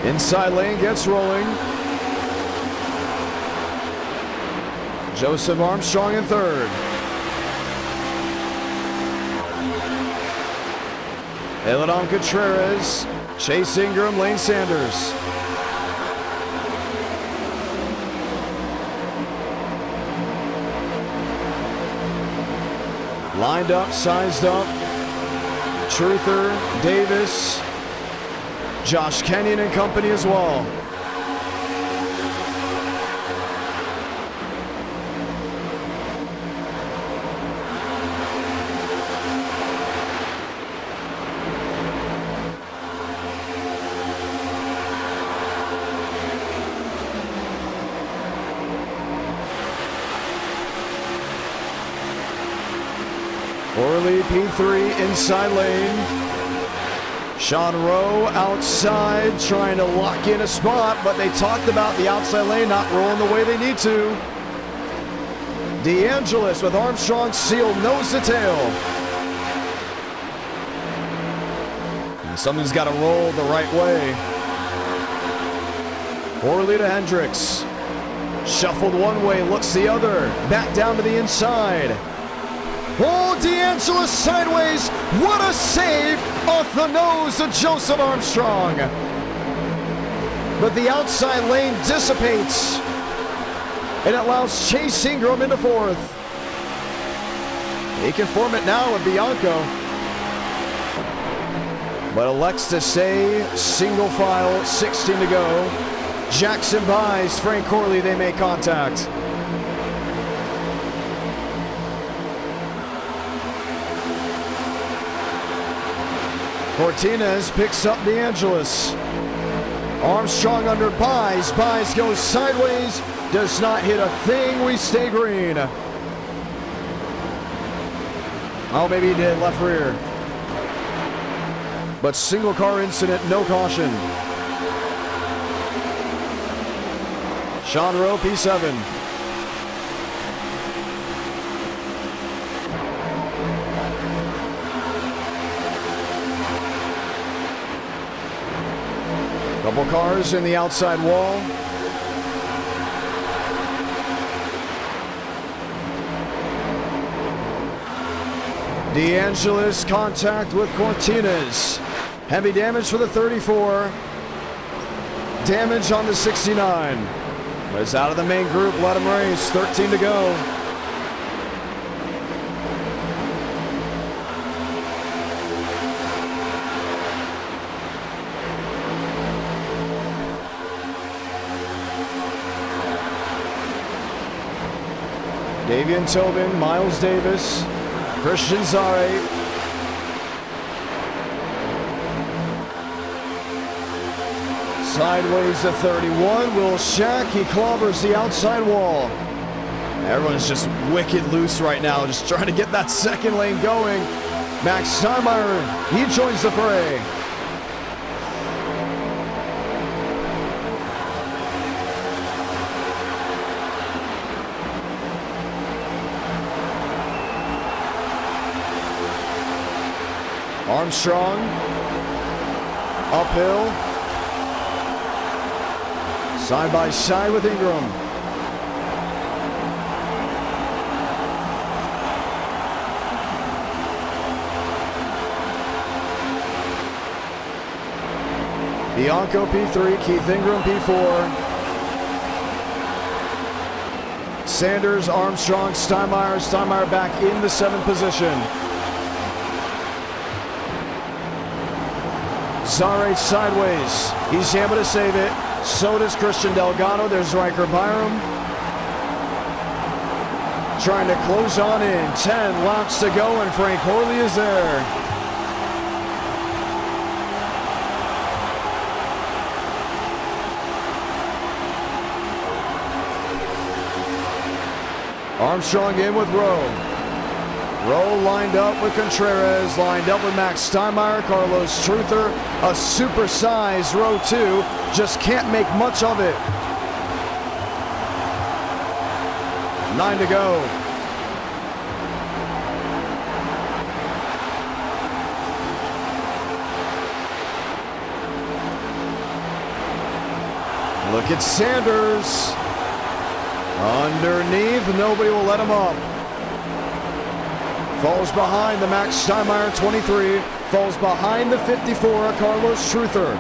Inside lane gets rolling. Joseph Armstrong in 3rd. Eladon Contreras, Chase Ingram, Lane Sanders. Lined up, sized up. Truther, Davis, Josh Kenyon and company as well. Orley P3 inside lane. Sean Rowe outside trying to lock in a spot, but they talked about the outside lane not rolling the way they need to. DeAngelis with Armstrong sealed nose to tail. And something's got to roll the right way. Orley to Hendricks. Shuffled one way, looks the other. Back down to the inside. Oh, DeAngelis sideways. What a save off the nose of Joseph Armstrong. But the outside lane dissipates. And it allows Chase Ingram into 4th. He can form it now with Bianco. But elects to stay single file, 16 to go. Jackson buys Frank Corley, they make contact. Cortinez picks up DeAngelis. Armstrong under Buys. Buys goes sideways. Does not hit a thing. We stay green. Oh, maybe he did. Left rear. But single car incident, no caution. Sean Rowe, P7. Couple cars in the outside wall. DeAngelis contact with Cortines. Heavy damage for the 34. Damage on the 69. But it's out of the main group. Let him race. 13 to go. Davian Tobin, Miles Davis, Christian Zare. Sideways to 31, Will Shack, he clobbers the outside wall. Everyone's just wicked loose right now, just trying to get that second lane going. Max Steinmeier, he joins the fray. Armstrong, uphill, side by side with Ingram. Bianco P3, Keith Ingram P4. Sanders, Armstrong, Steinmeier. Steinmeier back in the 7th position. Zare sideways. He's able to save it. So does Christian Delgado. There's Riker Byram. Trying to close on in. 10 laps to go, and Frank Horley is there. Armstrong in with Rowe. Rowe lined up with Contreras, lined up with Max Steinmeier, Carlos Truther, a supersized row 2, just can't make much of it. 9 to go. Look at Sanders. Underneath, nobody will let him up. Falls behind the Max Steinmeier 23. Falls behind the 54, Carlos Truther.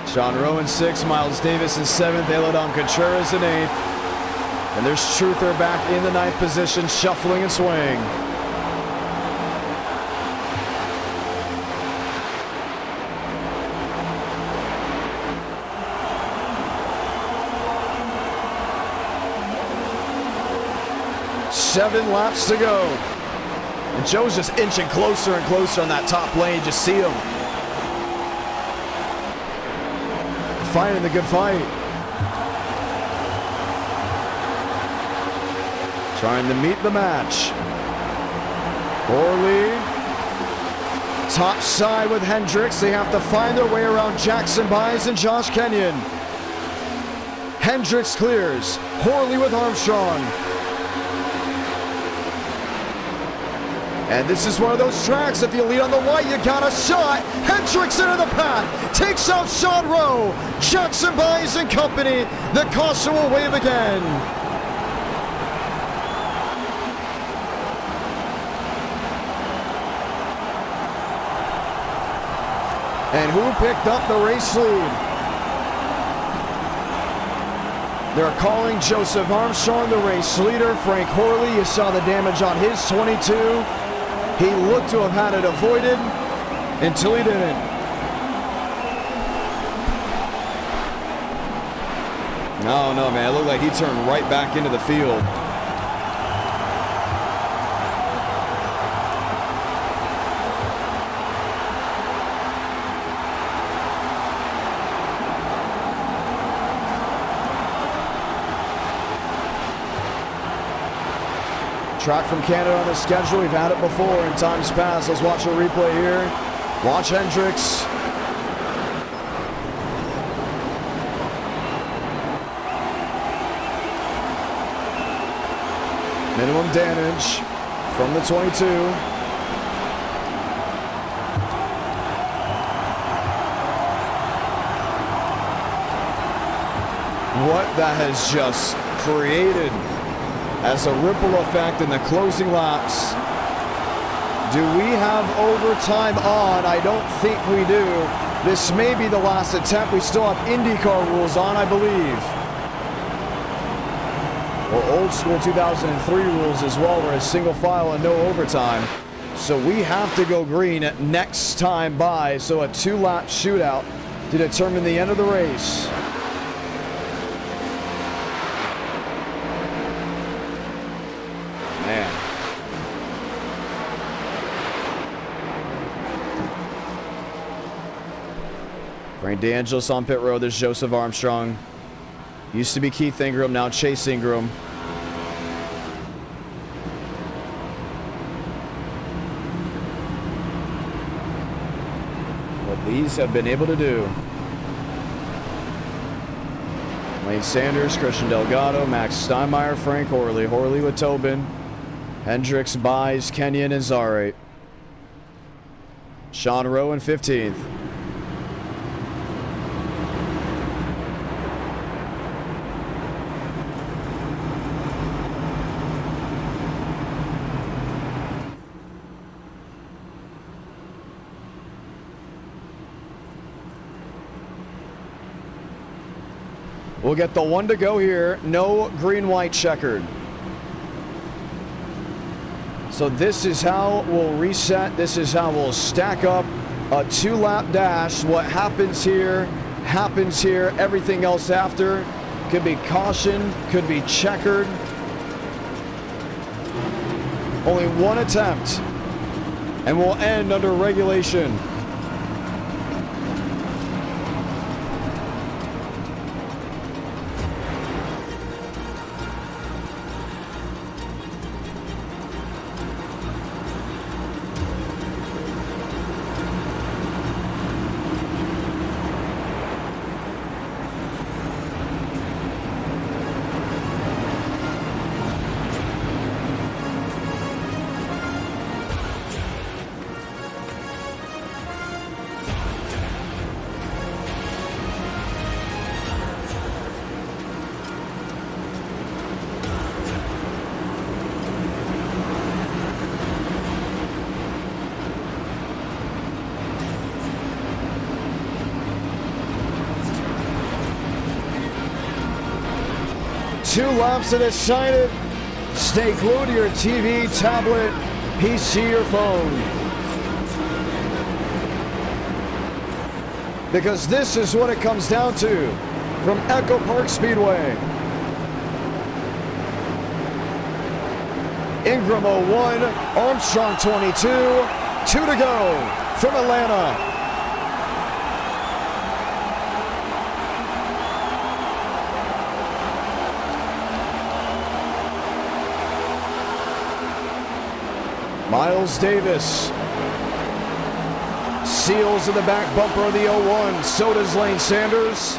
Sean Rowe in 6th, Miles Davis in 7th, Eladon Contreras in 8th. And there's Truther back in the 9th position, shuffling and swaying. Seven laps to go. And Joe's just inching closer and closer on that top lane. Just see him fighting the good fight. Trying to meet the match. Horley. Top side with Hendricks. They have to find their way around Jackson Byes and Josh Kenyon. Hendricks clears. Horley with Armstrong. And this is one of those tracks, if you lead on the white, you got a shot. Hendricks into the path. Takes out Sean Rowe. Jackson Byes and company. The caution will wave again. And who picked up the race lead? They're calling Joseph Armstrong the race leader. Frank Horley, you saw the damage on his 22. He looked to have had it avoided until he didn't. No, man, it looked like he turned right back into the field. Track from Canada on the schedule. We've had it before in times past. Let's watch a replay here. Watch Hendricks. Minimum damage from the 22. what that has just created as a ripple effect in the closing laps. Do we have overtime on? I don't think we do. This may be the last attempt. We still have IndyCar rules on, I believe. Or old school 2003 rules as well, where it's single file and no overtime. So we have to go green next time by. So a 2-lap shootout to determine the end of the race. Man. Frank DeAngelis on pit road. There's Joseph Armstrong. Used to be Keith Ingram, now Chase Ingram. What these have been able to do. Lane Sanders, Christian Delgado, Max Steinmeier, Frank Horley. Horley with Tobin. Hendricks, Buys, Kenyon, and Zarate. Sean Rowe in 15th. We'll get the 1 to go here. No green-white checkered. So this is how we'll reset. This is how we'll stack up a 2-lap dash. What happens here happens here. Everything else after could be caution, could be checkered. Only one attempt, and we'll end under regulation. Two laps to decide it. Stay glued to your TV, tablet, PC, or phone. Because this is what it comes down to from Echo Park Speedway. Ingram 01, Armstrong 22, 2 to go from Atlanta. Miles Davis seals in the back bumper of the 01. So does Lane Sanders.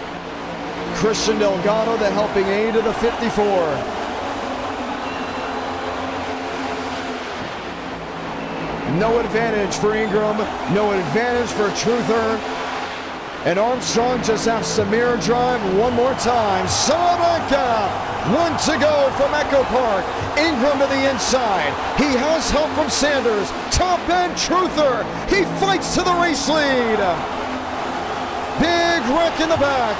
Christian Delgado, the helping aid of the 54. No advantage for Ingram. No advantage for Truther. And Armstrong just has to mirror drive one more time. Salamanca, 1 to go from Echo Park. Ingram to the inside. He has help from Sanders. Top end Truther. He fights to the race lead. Big wreck in the back.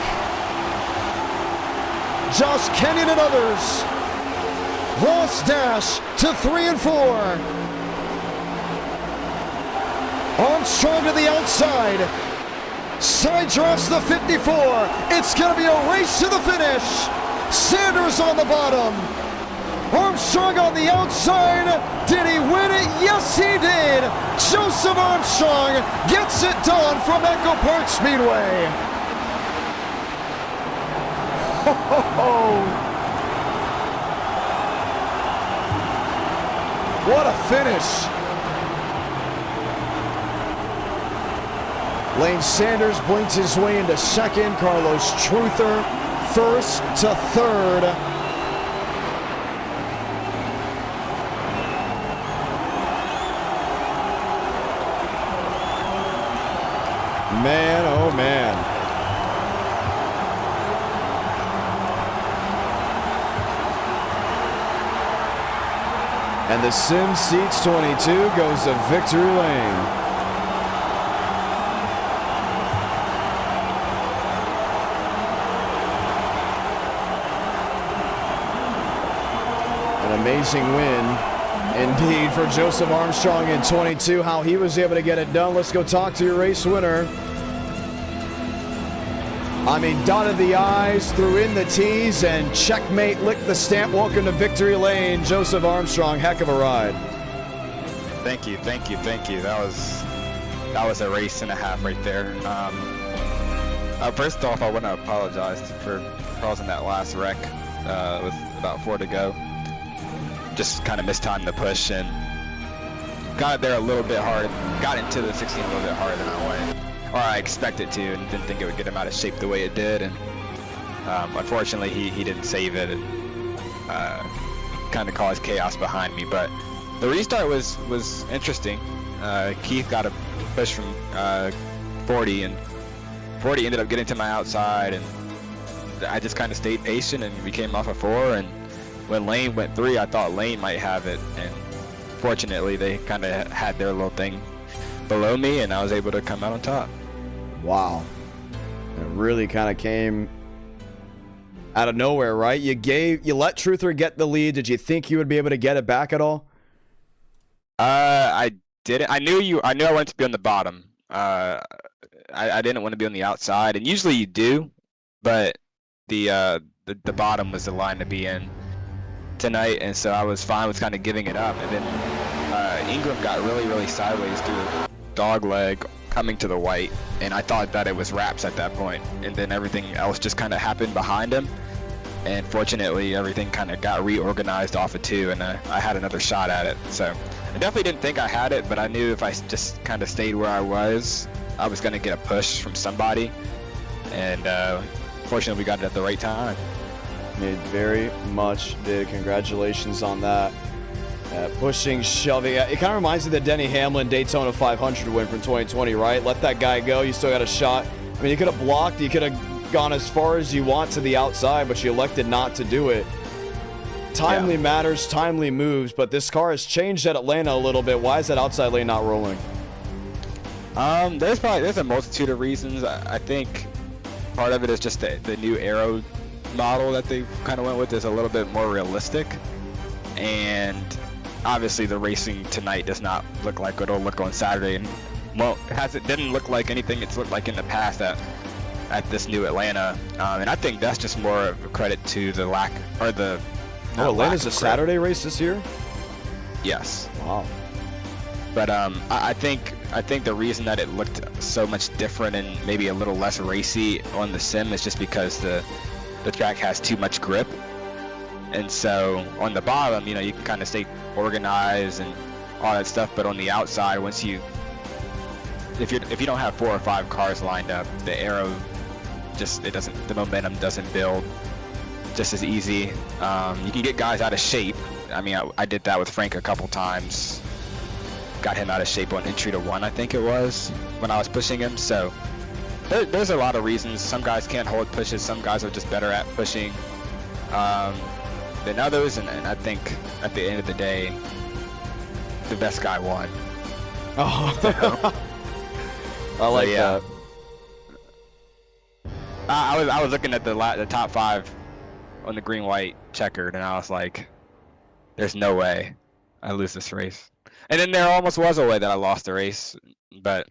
Josh Kenyon and others. Lost dash to 3 and 4. Armstrong to the outside. Side drafts the 54. It's going to be a race to the finish. Sanders on the bottom. Armstrong on the outside. Did he win it? Yes, he did. Joseph Armstrong gets it done from Echo Park Speedway. Ho, ho, ho. What a finish. Lane Sanders blinks his way into second. Carlos Truther first to third. Man, oh man. And the Sim Seats 22 goes to victory lane. An amazing win indeed for Joseph Armstrong in 22. How he was able to get it done. Let's go talk to your race winner. I mean, dotted the I's, threw in the T's, and checkmate, licked the stamp. Welcome to victory lane, Joseph Armstrong. Heck of a ride. Thank you. That was a race and a half right there. First off, I want to apologize for causing that last wreck with about 4 to go. Just kind of mistimed the push and got it there a little bit hard. Got into the 16 a little bit harder than I expected to, and didn't think it would get him out of shape the way it did. And unfortunately, he didn't save it, and kind of caused chaos behind me. But the restart was interesting. Keith got a push from 40, and 40 ended up getting to my outside, and I just kind of stayed patient, and we came off a 4. And when Lane went 3, I thought Lane might have it, and fortunately, they kind of had their little thing below me, and I was able to come out on top. Wow. It really kind of came out of nowhere, right? You let Truther get the lead. Did you think you would be able to get it back at all? I didn't. I knew I wanted to be on the bottom. I didn't want to be on the outside, and usually you do, but the bottom was the line to be in tonight, and so I was fine with kind of giving it up. And then Ingram got really sideways through the dog leg coming to the white, and I thought that it was wraps at that point, and then everything else just kind of happened behind him, and fortunately everything kind of got reorganized off of 2, and I had another shot at it. So I definitely didn't think I had it, but I knew if I just kind of stayed where I was going to get a push from somebody, and fortunately we got it at the right time. It very much did. Congratulations on that. Pushing, shoving. It kind of reminds me of the Denny Hamlin Daytona 500 win from 2020, right? Let that guy go. You still got a shot. I mean, you could have blocked. You could have gone as far as you want to the outside, but you elected not to do it. Timely matters, timely moves, but this car has changed at Atlanta a little bit. Why is that outside lane not rolling? There's a multitude of reasons. I think part of it is just the new aero model that they kind of went with is a little bit more realistic, and obviously the racing tonight does not look like it'll look on Saturday, and it didn't look like anything it's looked like in the past at this new Atlanta, and I think that's just more of a credit to the lack, or the Atlanta's a Saturday race this year? Yes. Wow. But I think the reason that it looked so much different and maybe a little less racy on the sim is just because the track has too much grip, and so on the bottom, you can kind of stay organized and all that stuff, but on the outside, if you don't have 4 or 5 cars lined up, the aero the momentum doesn't build just as easy. You can get guys out of shape. I mean, I did that with Frank a couple times, got him out of shape on entry to 1, I think it was, when I was pushing him. So there's a lot of reasons. Some guys can't hold pushes, some guys are just better at pushing than others, and I think at the end of the day, the best guy won. Oh, so, I like that. I was looking at the top 5 on the green-white checkered, and I was like, there's no way I lose this race. And then there almost was a way that I lost the race, but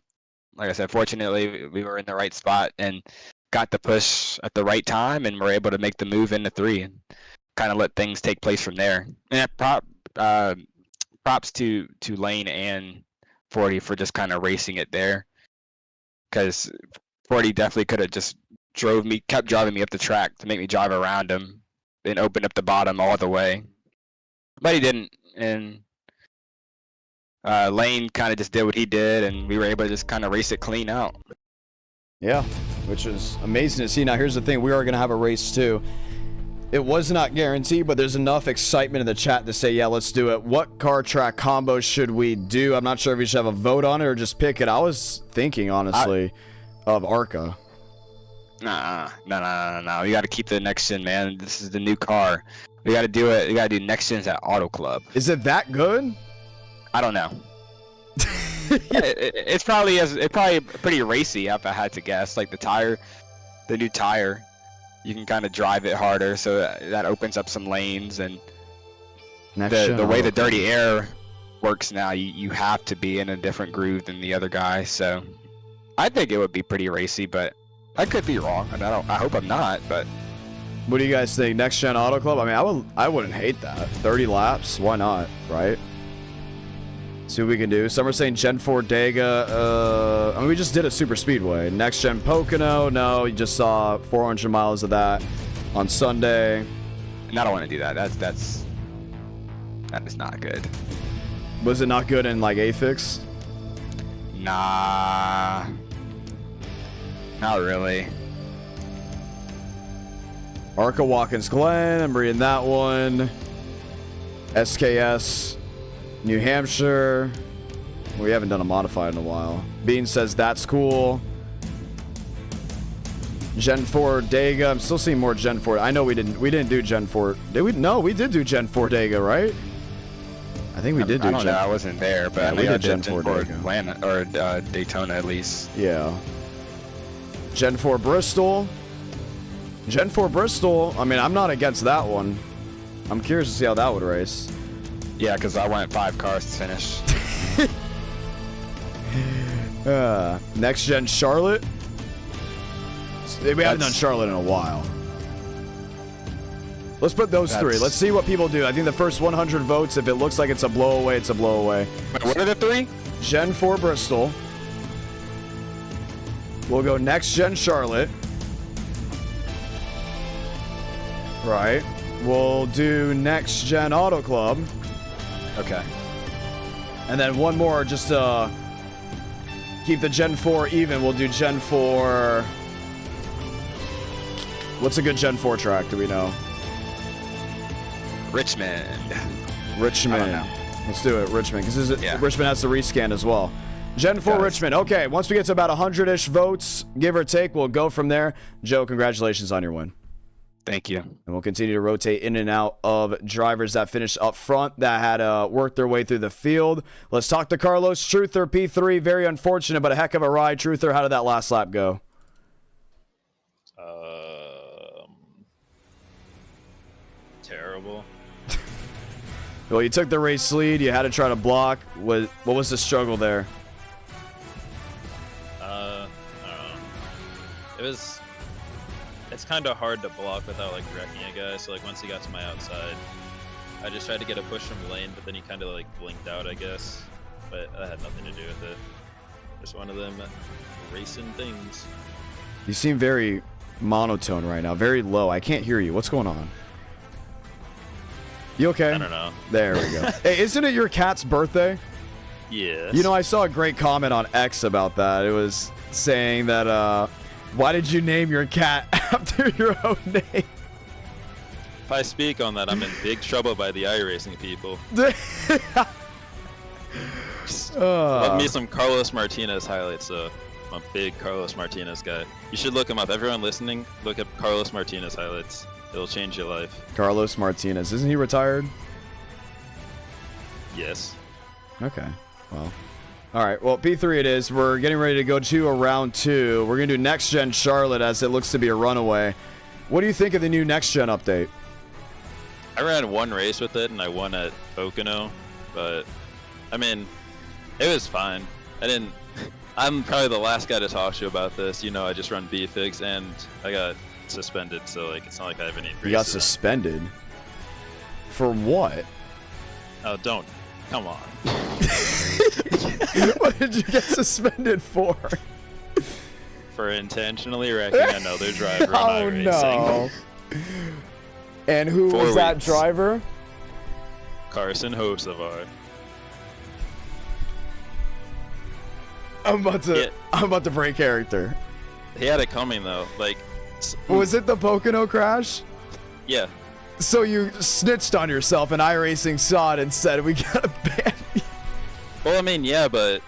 like I said, fortunately we were in the right spot and got the push at the right time, and were able to make the move into 3 and kind of let things take place from there. And props to Lane and 40 for just kind of racing it there, because 40 definitely could have just kept driving me up the track to make me drive around him and open up the bottom all the way, but he didn't. And Lane kind of just did what he did, and we were able to just kind of race it clean out. Yeah, which is amazing to see. Now, here's the thing. We are going to have a race, too. It was not guaranteed, but there's enough excitement in the chat to say, yeah, let's do it. What car track combos should we do? I'm not sure if we should have a vote on it or just pick it. I was thinking, honestly, of ARCA. No. You got to keep the next gen, man. This is the new car. We got to do it. We got to do next gens at Auto Club. Is it that good? I don't know. It's probably pretty racy if I had to guess. Like the new tire, you can kind of drive it harder, so that opens up some lanes. And the way the dirty air works now, you have to be in a different groove than the other guy. So I think it would be pretty racy, but I could be wrong, and I hope I'm not. But what do you guys think? Next Gen Auto Club? I mean, I wouldn't hate that. 30 laps, why not, right? See what we can do. Some are saying Gen 4 Dega. I mean, we just did a super speedway. Next Gen Pocono, no, you just saw 400 miles of that on Sunday. And I don't want to do that. That is not good. Was it not good in like Afix? Nah, not really. Arca Watkins Glen, I'm reading that one. SKS, New Hampshire. We haven't done a modified in a while. Bean says that's cool. Gen 4 Dega. I'm still seeing more Gen 4. I know we didn't do Gen 4. Did we? No, we did do Gen 4 Dega, right? I think we did do I don't know. I wasn't there, but yeah, we did Gen 4 Dega. Atlanta or Daytona at least. Yeah. Gen 4 Bristol. Gen 4 Bristol. I mean, I'm not against that one. I'm curious to see how that would race. Yeah, because I went 5 cars to finish. Next Gen Charlotte. We haven't done Charlotte in a while. Let's put those three. Let's see what people do. I think the first 100 votes, if it looks like it's a blowaway, it's a blowaway. Wait, what are the 3? Gen 4 Bristol. We'll go Next Gen Charlotte. Right. We'll do Next Gen Auto Club. Okay. And then one more just to keep the Gen 4 even. We'll do Gen 4. What's a good Gen 4 track? Do we know? Richmond. Richmond. Let's do it, Richmond. Because Richmond has the rescan as well. Gen 4 Richmond. Okay, once we get to about 100-ish votes, give or take, we'll go from there. Joe, congratulations on your win. Thank you. And we'll continue to rotate in and out of drivers that finished up front that had worked their way through the field. Let's talk to Carlos Truther, P3. Very unfortunate, but a heck of a ride. Truther, how did that last lap go? Terrible. Well, you took the race lead. You had to try to block. What was the struggle there? I don't know. It's kind of hard to block without like wrecking a guy. So like once he got to my outside, I just tried to get a push from lane, but then he kind of like blinked out, I guess. But that had nothing to do with it. Just one of them racing things. You seem very monotone right now, very low. I can't hear you. What's going on? You okay? I don't know. There we go. Hey, isn't it your cat's birthday? Yes. You know, I saw a great comment on X about that. It was saying that, why did you name your cat after your own name? If I speak on that, I'm in big trouble by the iRacing people. Love me some Carlos Martinez highlights, though. I'm a big Carlos Martinez guy. You should look him up. Everyone listening, look up Carlos Martinez highlights. It'll change your life. Carlos Martinez. Isn't he retired? Yes. Okay. Well. All right. Well, P3 it is. We're getting ready to go to a round 2. We're going to do Next Gen Charlotte as it looks to be a runaway. What do you think of the new Next Gen update? I ran one race with it, and I won at Pocono. But, I mean, it was fine. I'm probably the last guy to talk to you about this. You know, I just run B-Figs, and I got suspended, so like it's not like I have any races. You got suspended? For what? Oh, don't. Come on. What did you get suspended for? For intentionally wrecking another driver on iRacing. No. And who 4 was that weeks. driver? Carson Hocevar. I'm about to break character. He had it coming though. Like, Was it the Pocono crash? yeah. So you snitched on yourself and iRacing saw it and said, we gotta ban you. Well, I mean, yeah, but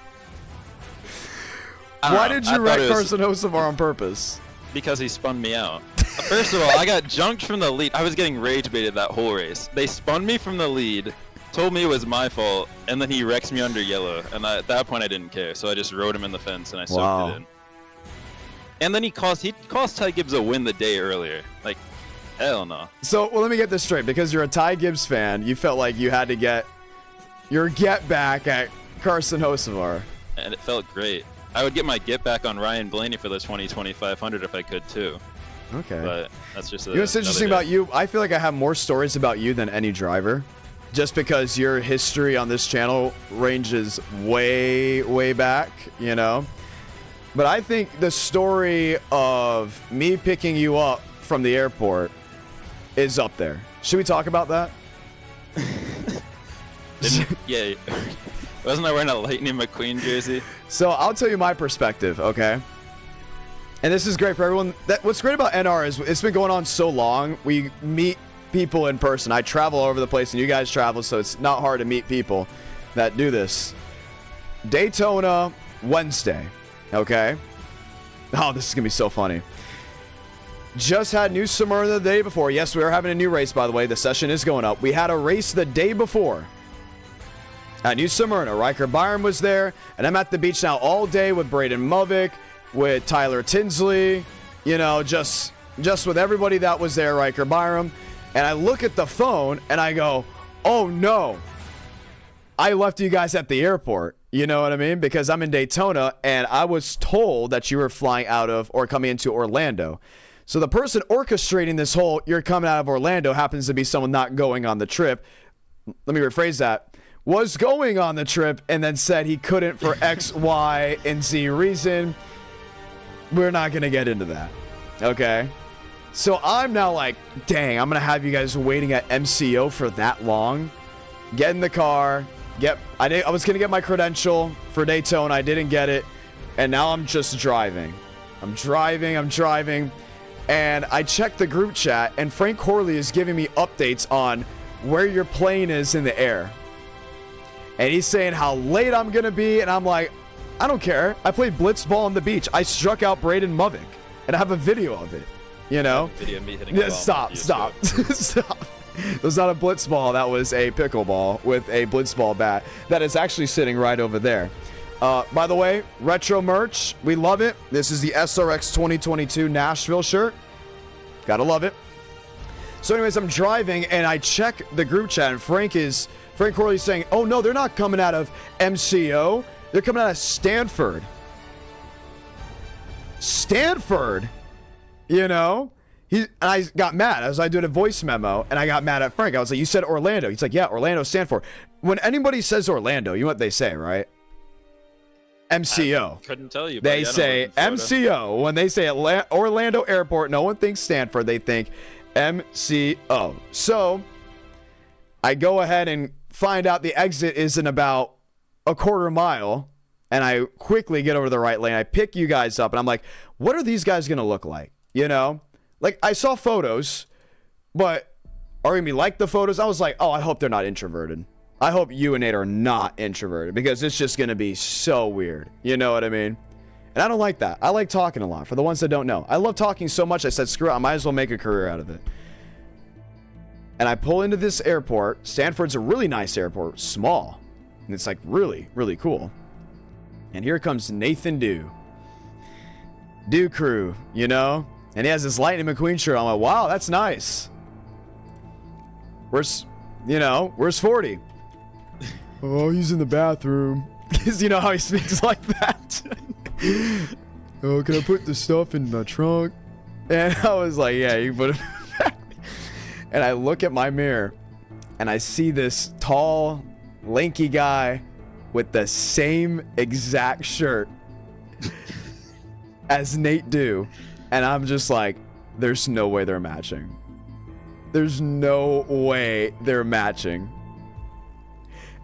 Why did you wreck Carson Hocevar on purpose? Because he spun me out. First of all, I got junked from the lead. I was getting rage baited that whole race. They spun me from the lead, told me it was my fault, and then he wrecks me under yellow. And at that point, I didn't care, so I just rode him in the fence and I soaked it in. And then he cost Ty Gibbs a win the day earlier. Like, hell no. So, well, let me get this straight. Because you're a Ty Gibbs fan, you felt like you had to get your get back at Carson Hocevar. And it felt great. I would get my get back on Ryan Blaney for the 2500 if I could too. Okay. But that's just You know what's interesting about you? I feel like I have more stories about you than any driver. Just because your history on this channel ranges way, way back, you know? But I think the story of me picking you up from the airport is up there. Should we talk about that? Yeah. Wasn't I wearing a Lightning McQueen jersey? So I'll tell you my perspective, okay? And this is great for everyone. What's great about NR is it's been going on so long. We meet people in person. I travel all over the place, and you guys travel, so it's not hard to meet people that do this. Daytona Wednesday, okay? Oh, this is going to be so funny. Just had New Smyrna the day before. Yes, we are having a new race, by the way. The session is going up. We had a race the day before at New Smyrna. Riker Byron was there, and I'm at the beach now all day with Braden Movick, with Tyler Tinsley, you know, just with everybody that was there, Riker Byram. And I look at the phone and I go, oh no, I left you guys at the airport. You know what I mean? Because I'm in Daytona and I was told that you were flying out of or coming into Orlando. So the person orchestrating this whole you're coming out of Orlando happens to be someone not going on the trip. Let me rephrase that. Was going on the trip and then said he couldn't for X, Y, and Z reason. We're not going to get into that. Okay? So I'm now like, dang, I'm going to have you guys waiting at MCO for that long. Get in the car. I was going to get my credential for Daytona. I didn't get it. And now I'm just driving. I'm driving. And I checked the group chat, and Frank Corley is giving me updates on where your plane is in the air. And he's saying how late I'm going to be. And I'm like, I don't care. I played blitzball on the beach. I struck out Braden Movick, and I have a video of it. You know? Video of me hitting Yeah, stop. Stop. It was not a blitzball. That was a pickleball with a blitzball bat that is actually sitting right over there. By the way, retro merch. We love it. This is the SRX 2022 Nashville shirt. Gotta love it. So anyways, I'm driving, and I check the group chat, and Frank Corley's saying, oh, no, they're not coming out of MCO. They're coming out of Stanford. Stanford, you know? And I got mad as I did a voice memo, and I got mad at Frank. I was like, you said Orlando. He's like, yeah, Orlando, Stanford. When anybody says Orlando, you know what they say, right? MCO. I couldn't tell you. They say MCO. When they say Orlando Airport, no one thinks Stanford. They think MCO. So I go ahead and find out the exit is in about a quarter mile, and I quickly get over to the right lane. I pick you guys up, and I'm like, what are these guys going to look like? You know? Like, I saw photos, but are we going to be like the photos? I was like, oh, I hope they're not introverted. I hope you and Nate are not introverted, because it's just going to be so weird. You know what I mean? And I don't like that. I like talking a lot. For the ones that don't know, I love talking so much, I said, screw it, I might as well make a career out of it. And I pull into this airport. Stanford's a really nice airport, small. And it's like really, really cool. And here comes Nathan Dew. Dew Crew, you know? And he has this Lightning McQueen shirt. I'm like, wow, that's nice. Where's 40? Oh, he's in the bathroom. Because you know how he speaks like that. Oh, can I put the stuff in the trunk? And I was like, yeah, you can put it back. And I look at my mirror, and I see this tall, lanky guy with the same exact shirt as Nate Dew. And I'm just like, there's no way they're matching. There's no way they're matching.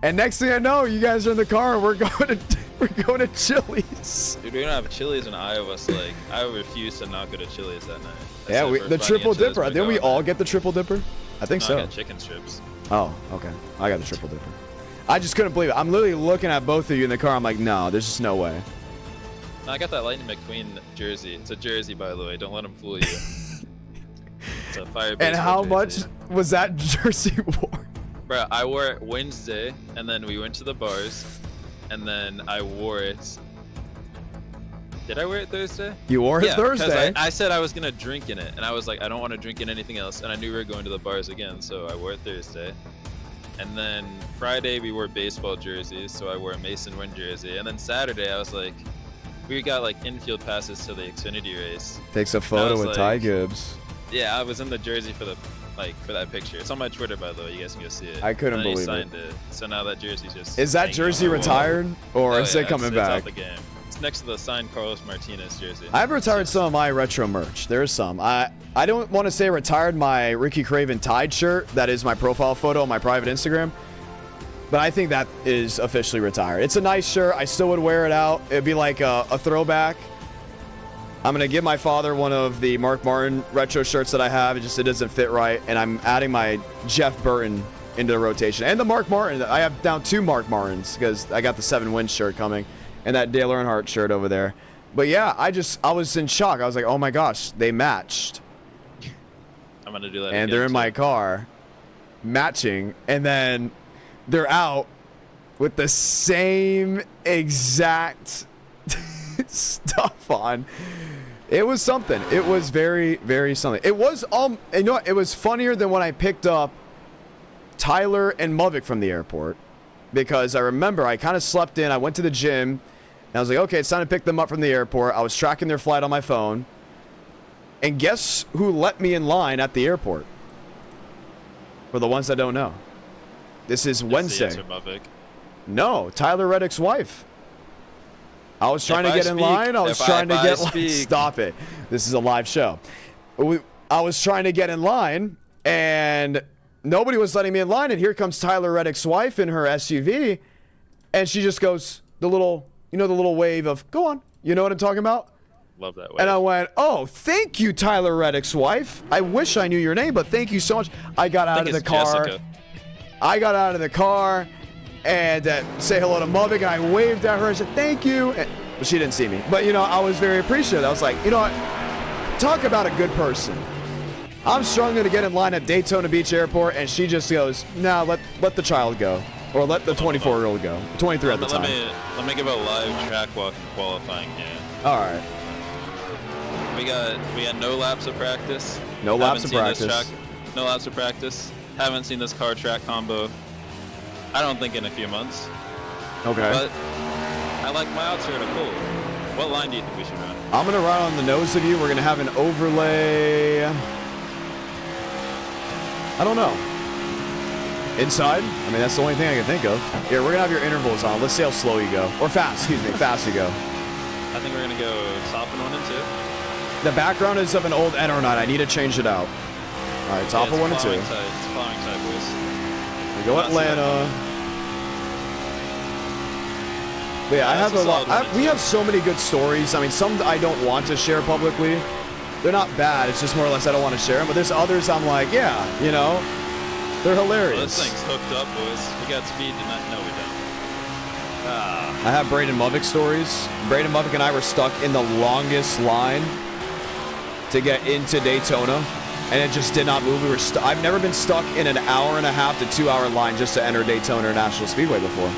And next thing I know, you guys are in the car, and we're going to Chili's. Dude, we don't have Chili's in Iowa, so like, I refuse to not go to Chili's that night. Yeah, the triple dipper. Didn't we all get the triple dipper? I think so. I got chicken strips. Oh, okay. I got the triple dipper. I just couldn't believe it. I'm literally looking at both of you in the car. I'm like, no, there's just no way. No, I got that Lightning McQueen jersey. It's a jersey, by the way. Don't let him fool you. It's a fire And how baseball much jersey. was that jersey worth? Bro, I wore it Wednesday, and then we went to the bars, and then I wore it. Did I wear it Thursday? You wore it Yeah, 'cause Thursday. I said I was gonna drink in it, and I was like, I don't want to drink in anything else, and I knew we were going to the bars again, so I wore it Thursday. And then Friday we wore baseball jerseys, so I wore a Mason Wynn jersey. And then Saturday I was like, we got like infield passes to the Xfinity race. Takes a photo was with like- Ty Gibbs. Yeah, I was in the jersey for the for that picture. It's on my Twitter, by the way. You guys can go see it. I couldn't And then he believe it. signed it. So now that jersey's just. Is that hanging on jersey my wall. retired, or Oh, is yeah, it coming it's back? out the game. It's next to the signed Carlos Martinez jersey. I've retired some of my retro merch. There's some. I don't want to say retired my Ricky Craven Tide shirt. That is my profile photo on my private Instagram. But I think that is officially retired. It's a nice shirt. I still would wear it out. It'd be like a throwback. I'm going to give my father one of the Mark Martin retro shirts that I have. It doesn't fit right. And I'm adding my Jeff Burton into the rotation. And the Mark Martin. I have down 2 Mark Martins because I got the 7 Wins shirt coming. And that Dale Earnhardt shirt over there. But yeah, I was in shock. I was like, oh my gosh, they matched. I'm going to do that And again, they're in too. my car matching. And then they're out with the same exact stuff on. It was something. It was very, very something. It was you know what? It was funnier than when I picked up Tyler and Muvik from the airport, because I remember I kind of slept in. I went to the gym and I was like, okay, it's time to pick them up from the airport. I was tracking their flight on my phone, and guess who let me in line at the airport? For the ones that don't know, this is That's the Wednesday. answer, Mavik. No, Tyler Reddick's wife. I was trying to If get I in speak- line. I was if trying to I get. speak- Stop it. This is a live show. I was trying to get in line, and nobody was letting me in line. And here comes Tyler Reddick's wife in her SUV, and she just goes the little wave of "Go on." You know what I'm talking about? Love that way. And I went, "Oh, thank you, Tyler Reddick's wife. I wish I knew your name, but thank you so much." I got out of the car. Jessica. I got out of the car and say hello to Muvik, and I waved at her. I said, thank you. And, well, she didn't see me. But, I was very appreciative. I was like, you know what? Talk about a good person. I'm struggling to get in line at Daytona Beach Airport, and she just goes, no, let the child go. Or let the 24-year-old go. 23 at the time. Let me give a live track walk qualifying here. All right. We got no laps of practice. No laps of Haven't seen this practice. track- no laps of practice. Haven't seen this car track combo. I don't think in a few months. Okay. But I like my outs here to pull. What line do you think we should run? I'm going to run on the nose of you. We're going to have an overlay. I don't know. Inside? I mean, that's the only thing I can think of. Here, we're going to have your intervals on. Let's see how slow you go. Or fast, excuse me. Fast you go. I think we're going to go top in 1 and 2. The background is of an old N09. I need to change it out. All right, top of 1 and 2. It's plowing sideways. We go Atlanta. But yeah, I have a lot. We have so many good stories. I mean, some I don't want to share publicly. They're not bad. It's just more or less I don't want to share them. But there's others I'm like, yeah, they're Well, hilarious. this thing's hooked up, boys. We got speed tonight. No, we don't. I have Braden Muvik stories. Braden Muvik and I were stuck in the longest line to get into Daytona, and it just did not move. We were I've never been stuck in an hour and a half to 2 hour line just to enter Daytona International Speedway before.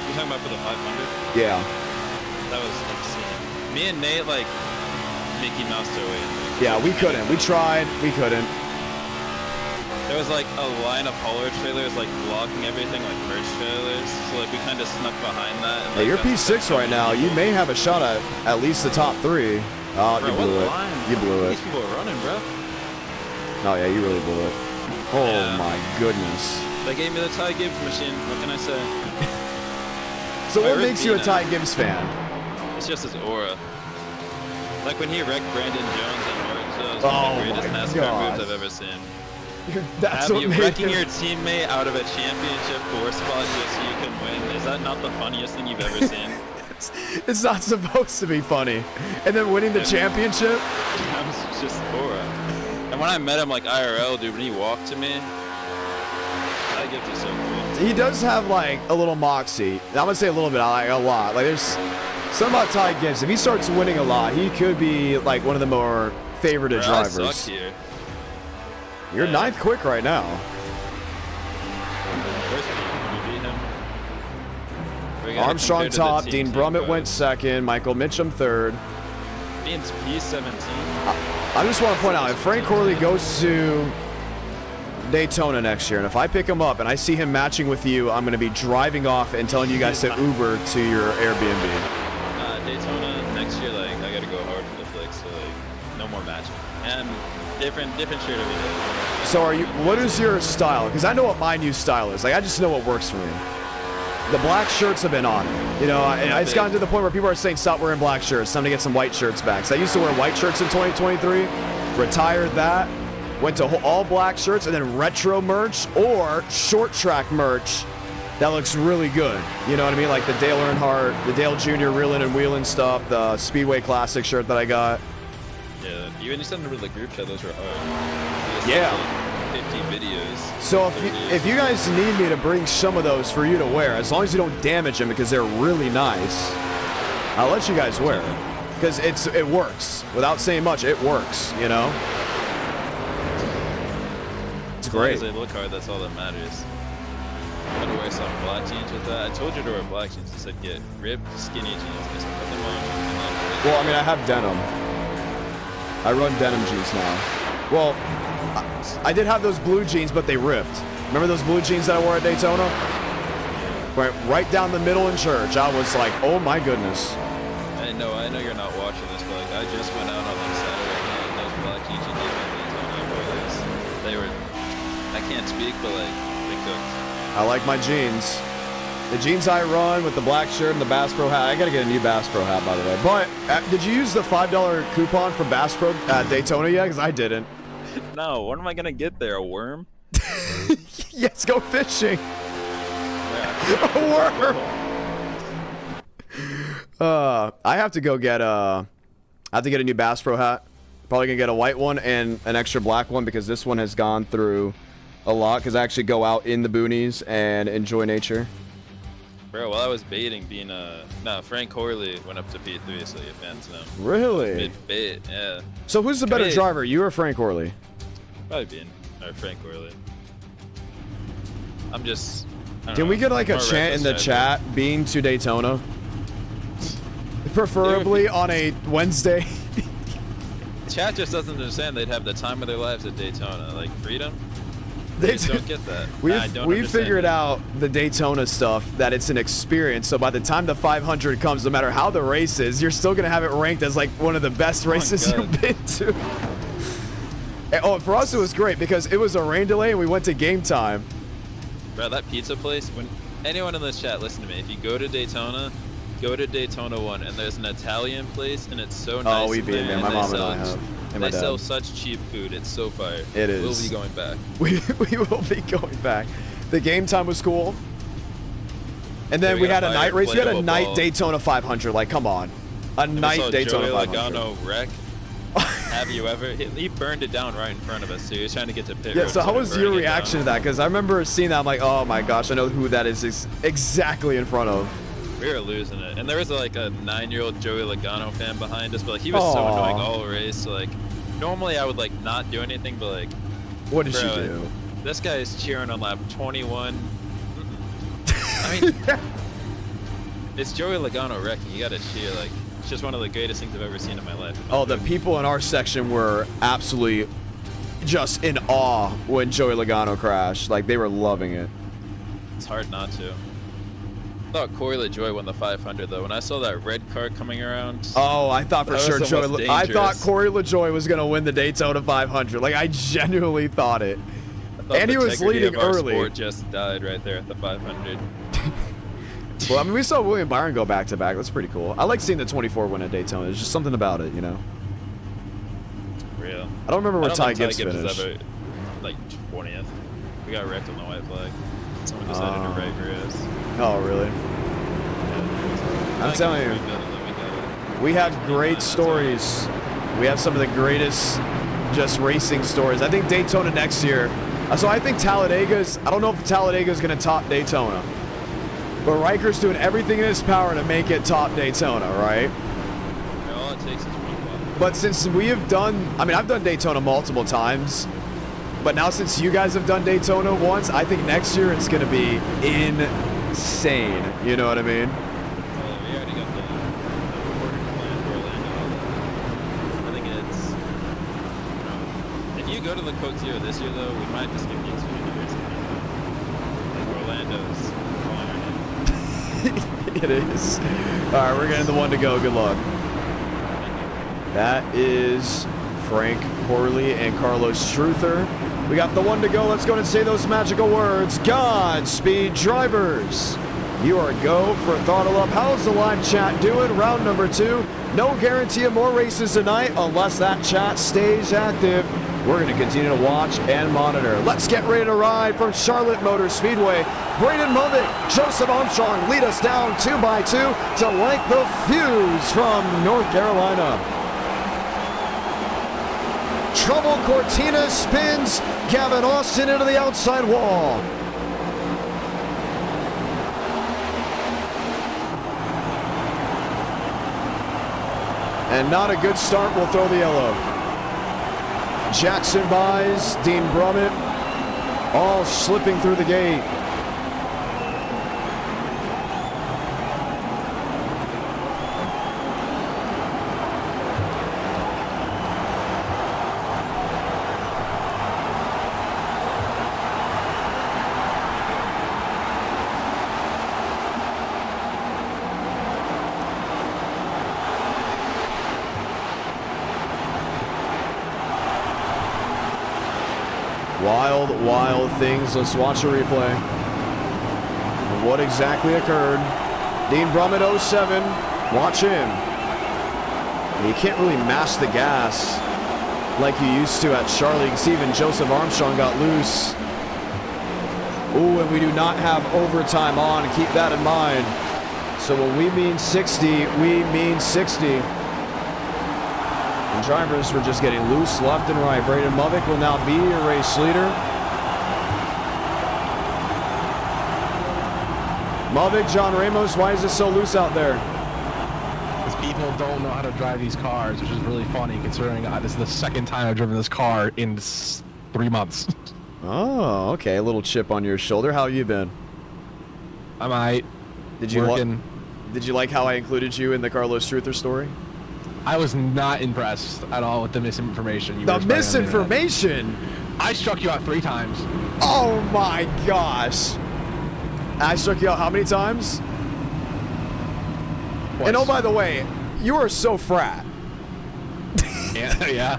You talking about for the 500? Yeah. That was insane. Me and Nate Mickey Mouse their way in. Yeah, we couldn't. We tried. We couldn't. There was a line of hauler trailers blocking everything, merch trailers. So we kind of snuck behind that. And, Hey, you're got P6 stuck right now. You may have a shot at least the top 3. Oh, Bro, you blew what it. line? You blew it. These people are running, bro. Oh yeah, you really blew it. Oh Yeah. my goodness. They gave me the Ty Gibbs machine. What can I say? So what Where is makes you a Dina? Ty Gibbs fan? It's just his aura. When he wrecked Brandon Jones and Martinsville, it was Oh one of the greatest my NASCAR gosh. moves I've ever seen. That's Have what you made wrecking him- your teammate out of a championship 4 spot just so you can win? Is that not the funniest thing you've ever seen? It's not supposed to be funny. And then winning the championship? That was just aura. And when I met him IRL, dude, when he walked to me, Ty Gibbs is so cool. He does have a little moxie. I'm gonna say a little bit, a lot. There's something about Ty Gibbs. If he starts winning a lot, he could be one of the more favorited Bro, I drivers. suck here. You're Yeah. 9th quick right now. Where's he? Can we beat him? We gotta Armstrong compare to the top, team Dean team Brummett cars. went 2nd, Michael Mitchum 3rd. Dean's P17. I just want to point out, if Frank Corley goes to Daytona next year, and if I pick him up and I see him matching with you, I'm going to be driving off and telling you guys to Uber to your Airbnb. Daytona next year, like I gotta go hard for the flicks, so like no more matching. And different shirt every day. So what is your style? Because I know what my new style is. Like, I just know what works for me. The black shirts have been on. You know, it's gotten to the point where people are saying stop wearing black shirts. Time to get some white shirts back. So I used to wear white shirts in 2023, retired that, went to all black shirts, and then retro merch or short track merch that looks really good. You know what I mean? Like the Dale Earnhardt, the Dale Jr. reeling and wheeling stuff, the Speedway Classic shirt that I got. Yeah, you sent them to the group chat, those were hard. Yeah. Like 50 videos. So if you guys need me to bring some of those for you to wear, as long as you don't damage them because they're really nice, I'll let you guys wear it. Because it works. Without saying much, it works, you know? It's As long great. as they look hard, that's all that matters. I'm gonna wear some black jeans with that. I told you to wear black jeans. I said get ripped, skinny jeans. Just put them on. And then Well, I mean, I have denim. I run denim jeans now. Well, I did have those blue jeans, but they ripped. Remember those blue jeans that I wore at Daytona? Went right down the middle in church. I was like, oh my goodness. I know you're not watching this, but like I just went out on like Saturday night and those black jeans you gave me at Daytona boys. They were, I can't speak, but like they cooked. I like my jeans. The jeans I run with the black shirt and the Bass Pro hat. I gotta get a new Bass Pro hat, by the way. But did you use the $5 coupon from Bass Pro at Daytona yet? Because I didn't. No, what am I gonna get there? A worm? Yes, go fishing. Yeah. A worm. I have to go get I have to get a new Bass Pro hat. Probably gonna get a white one and an extra black one because this one has gone through a lot. Because I actually go out in the boonies and enjoy nature. Bro, while I was baiting, Frank Corley went up to P3, so you fans know. Really? Mid-bait, yeah. So who's the better Hey. driver, you or Frank Orley? Probably Frank Corley. I'm just. I don't Can know, we get like a more chant in reckless the driver. chat, being to Daytona? Preferably on a Wednesday. Chat just doesn't understand they'd have the time of their lives at Daytona. Like, freedom? They They just don't get that. I don't We've understand figured it. out the Daytona stuff, that it's an experience. So by the time the 500 comes, no matter how the race is, you're still going to have it ranked as like one of the best races God. you've been to. Oh, for us it was great because it was a rain delay and we went to game time. Bro, that pizza place, when anyone in this chat, listen to me. If you go to Daytona 1, and there's an Italian place, and it's so nice. Oh, we've been there. and My they mom and sell- I have. And my They sell dad. such cheap food. It's so fire. It is. We'll be going back. We will be going back. The game time was cool. And then Yeah, we we gotta had a buy night a race. We had a inflatable night ball. Daytona 500. Like, come on. A I night saw Daytona Joey 500. Logano wreck. Have you ever? He burned it down right in front of us. So he was trying to get to pit Yeah, road so how instead of was your burning it reaction to down. that? Because I remember seeing that. I'm like, oh my gosh, I know who that is exactly in front of. We were losing it, and there was like a 9-year-old Joey Logano fan behind us, but like he was so Aw. annoying all race. So, like, normally I would like not do anything, but like, What did bro, you do? this guy is cheering on lap 21. I mean, it's Joey Logano wrecking. You gotta cheer. Like, it's just one of the greatest things I've ever seen in my life. Oh, the people in our section were absolutely just in awe when Joey Logano crashed. Like, they were loving it. It's hard not to. I thought Corey LaJoy won the 500 though. When I saw that red car coming around, Oh, I thought for That sure was the most I thought dangerous. Corey LaJoy was going to win the Daytona 500. Like, I genuinely thought it. I thought And the he was integrity leading of our early. Sport just died right there at the 500. Well, I mean, we saw William Byron go back-to-back. That's pretty cool. I like seeing the 24 win at Daytona. There's just something about it, you know? Real. I don't remember where I Ty don't think Gibbs is finished. ever, like 20th. We got wrecked on the white flag. Someone decided to wreck us. Oh, really? I'm telling you. We have great stories. We have some of the greatest just racing stories. I think Daytona next year. So I think Talladega's, I don't know if Talladega's going to top Daytona. But Riker's doing everything in his power to make it top Daytona, right? All it takes is one But since we have done, I mean, I've done Daytona multiple times, but now since you guys have done Daytona once, I think next year it's going to be insane. You know what I mean? We already got the order plan for Orlando. I think it's, if you go to the Cotier this year, though, we might just give the Xfinity racing. Like Orlando's flying. It is. All right, we're getting the one to go. Good luck. That is Frank Horley and Carlos Struther. We got the one to go. Let's go and say those magical words. Godspeed, drivers. You are go for Throttle Up. How's the live chat doing? Round number 2. No guarantee of more races tonight unless that chat stays active. We're going to continue to watch and monitor. Let's get ready to ride from Charlotte Motor Speedway. Braden Movick, Joseph Armstrong lead us down 2x2 to light the fuse from North Carolina. Trouble Cortina spins Gavin Austin into the outside wall. And not a good start, will throw the yellow. Jackson buys, Dean Brummett, all slipping through the gate. Wild things. Let's watch a replay of what exactly occurred. Dean Brummett 07. Watch him. You can't really mash the gas like you used to at Charlie. You can see even Joseph Armstrong got loose. Ooh, and we do not have overtime on. Keep that in mind. So when we mean 60, we mean 60. And drivers were just getting loose left and right. Braden Movick will now be your race leader. Movick, John Ramos, why is it so loose out there? Because people don't know how to drive these cars, which is really funny considering this is the second time I've driven this car in 3 months. Oh, okay. A little chip on your shoulder. How have you been? I'm alright. Did you like how I included you in the Carlos Struther story? I was not impressed at all with the misinformation. The misinformation? I struck you out 3 times. Oh my gosh. I struck you out how many times? Twice. And oh, by the way, you are so frat. Yeah.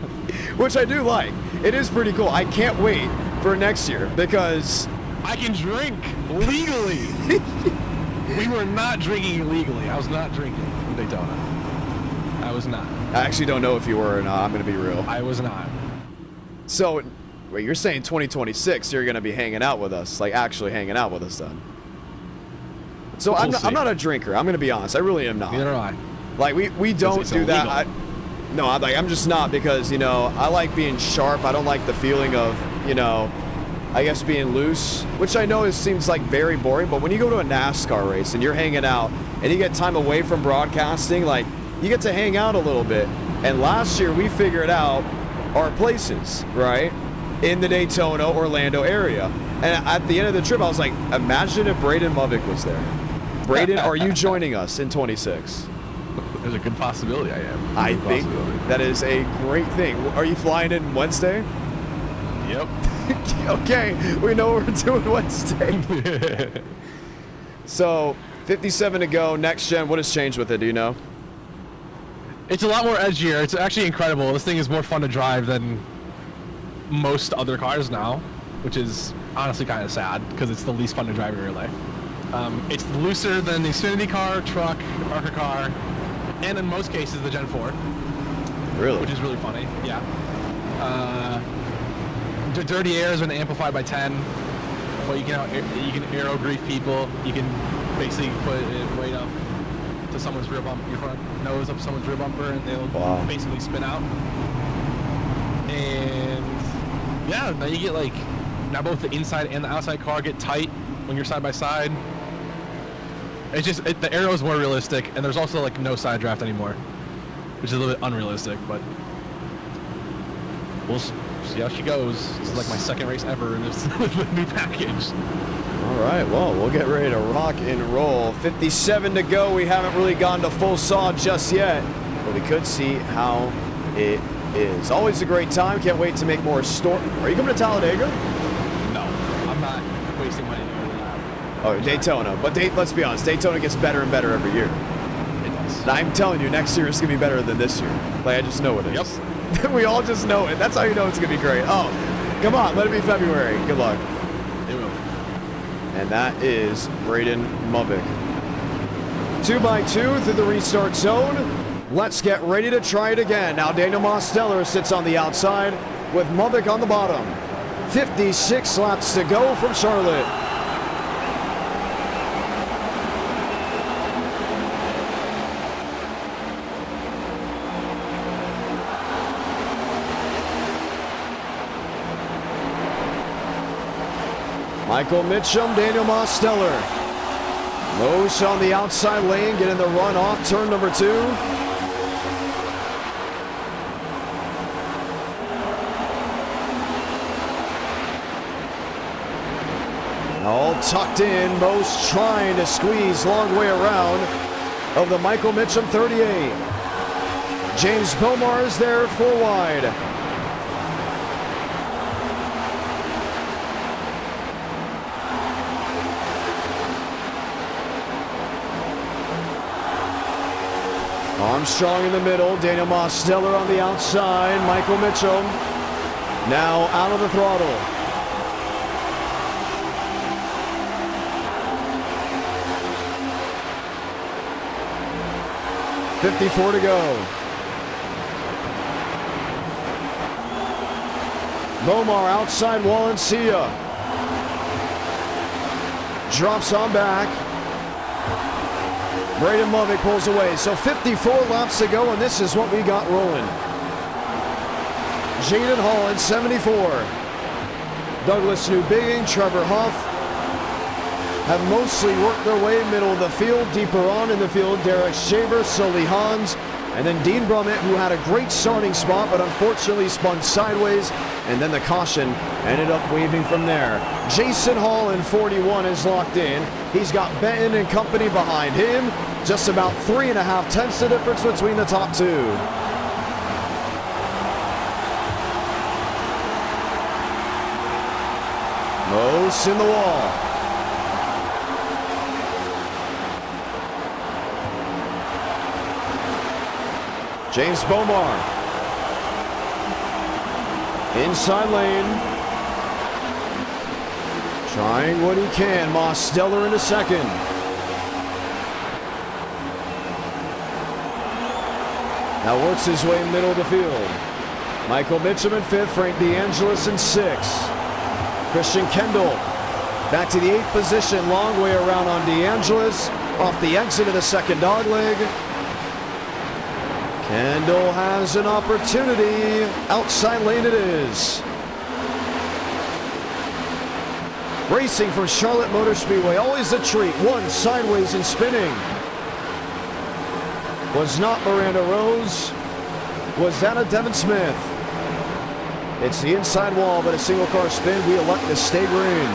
Which I do like. It is pretty cool. I can't wait for next year because I can drink legally. We were not drinking illegally. I was not drinking in Daytona. I was not. I actually don't know if you were or not. I'm going to be real. I was not. So, wait, you're saying 2026 you're going to be hanging out with us, like actually hanging out with us then? So I'm not a drinker. I'm going to be honest. I really am not. Neither am I. Like we don't do that. I'm just not because, you know, I like being sharp. I don't like the feeling of, you know, I guess being loose, which I know seems like very boring, but when you go to a NASCAR race and you're hanging out and you get time away from broadcasting, like you get to hang out a little bit. And last year we figured out our places, right? In the Daytona, Orlando area. And at the end of the trip, I was like, imagine if Braden Movick was there. Braden, are you joining us in 26? There's a good possibility I am. I think that is a great thing. Are you flying in Wednesday? Yep. Okay, we know what we're doing Wednesday. So, 57 to go. Next gen, what has changed with it? Do you know? It's a lot more edgier. It's actually incredible. This thing is more fun to drive than most other cars now, which is honestly kind of sad because it's the least fun to drive in real life. It's looser than the Xfinity car, truck, ARCA car, and in most cases the Gen 4. Really? Which is really funny, yeah. The dirty air has been amplified by 10, but you can aero grief people. You can basically put it right up to someone's rear bumper, your front nose up to someone's rear bumper, and they'll basically spin out. And yeah, now you get like, now both the inside and the outside car get tight when you're side by side. It's just, the aero is more realistic, and there's also like no side draft anymore. which is a little bit unrealistic, but we'll see how she goes. This is like my second race ever in this with the new package. All right, well, we'll get ready to rock and roll. 57 to go. We haven't really gone to full saw just yet, but we could see how it is. Always a great time. Can't wait to make more Are you coming to Talladega? No, I'm not wasting money to go to that. Oh, Daytona. But let's be honest, Daytona gets better and better every year. It does. And I'm telling you, next year is going to be better than this year. Like, I just know it is. Yep. We all just know it. That's how you know it's going to be great. Oh, come on. Let it be February. Good luck. It will. And that is Braden Movick. 2x2 through the restart zone. Let's get ready to try it again. Now Daniel Mosteller sits on the outside with Movick on the bottom. 56 laps to go from Charlotte. Michael Mitchum, Daniel Mosteller. Mose on the outside lane, getting the run off turn number 2. All tucked in, Mose trying to squeeze long way around of the Michael Mitchum 38. James Bomar is there 4 wide. Armstrong in the middle, Daniel Mosteller on the outside, Michael Mitchum now out of the throttle. .54 to go. Bomar outside Walencia. Drops on back. Braden Movick pulls away. So 54 laps to go, and this is what we got rolling. Jaden Hall in 74. Douglas Newbigging, Trevor Huff have mostly worked their way middle of the field. Deeper on in the field, Derek Shaver, Sully Hans, and then Dean Brummett, who had a great starting spot, but unfortunately spun sideways, and then the caution ended up waving from there. Jason Hall in 41 is locked in. He's got Benton and company behind him. Just about 3.5 tenths the difference between the top 2. Mose in the wall. James Bomar. Inside lane. Trying what he can. Mosteller into second. Now works his way middle of the field. Michael Mitchum in 5th. Frank DeAngelis in 6th. Christian Kendall back to the 8th position. Long way around on DeAngelis. Off the exit of the second dogleg. Kendall has an opportunity. Outside lane it is. Racing from Charlotte Motor Speedway. Always a treat. One sideways and spinning. Was not Miranda Rose. Was that a Devin Smith? It's the inside wall, but a single car spin. We elect to stay green.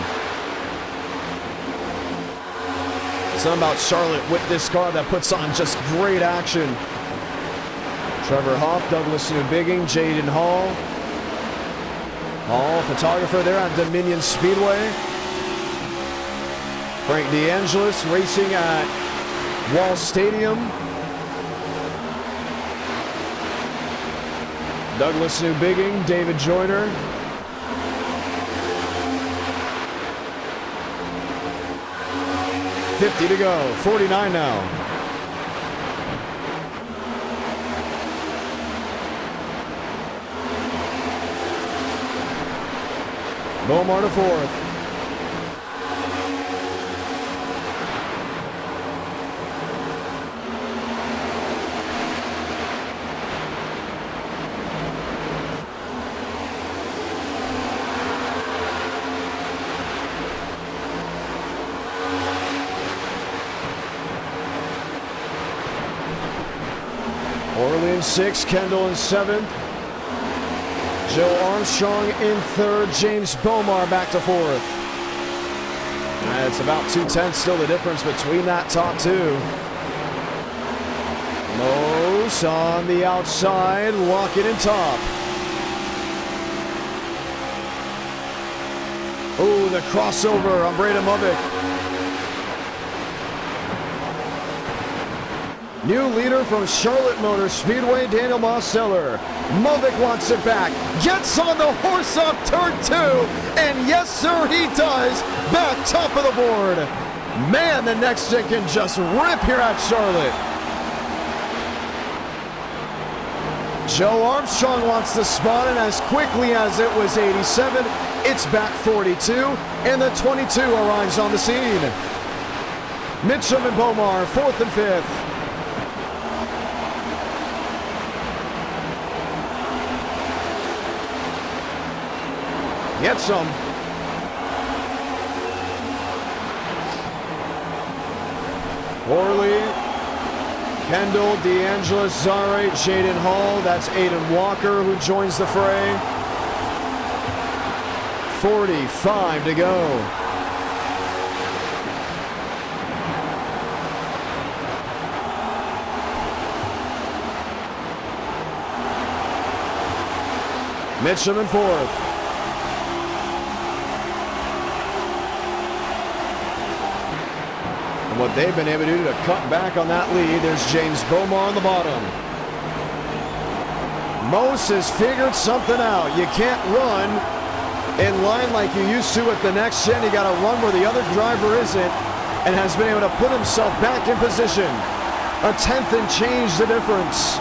Something about Charlotte with this car that puts on just great action. Trevor Hoff, Douglas Newbigging, Jaden Hall. Hall, photographer there at Dominion Speedway. Frank DeAngelis racing at Wall Stadium. Douglas Newbigging, David Joyner. .50 to go, 49 now. Bomar to 4th. Orley in 6th, Kendall in 7th. Joe Armstrong in 3rd, James Bomar back to 4th. And it's about 2/10 still the difference between that top two. Mose on the outside, locking in top. Ooh, the crossover on Braden Movick. New leader from Charlotte Motor Speedway, Daniel Mosteller. Movick wants it back, gets on the horse off turn 2, and yes sir he does, back top of the board. Man, the next gen can just rip here at Charlotte. Joe Armstrong wants the spot, and as quickly as it was 87, it's back 42, and the 22 arrives on the scene. Mitchum and Bomar, 4th and 5th. Get some. Orley, Kendall, D'Angelo, Zare, Jaden Hall. That's Aiden Walker who joins the fray. 45 to go. Mitchum in 4th. And what they've been able to do to cut back on that lead, there's James Bomar on the bottom. Mose has figured something out. You can't run in line like you used to at the next gen. You got to run where the other driver isn't, and has been able to put himself back in position. A 10th and change the difference.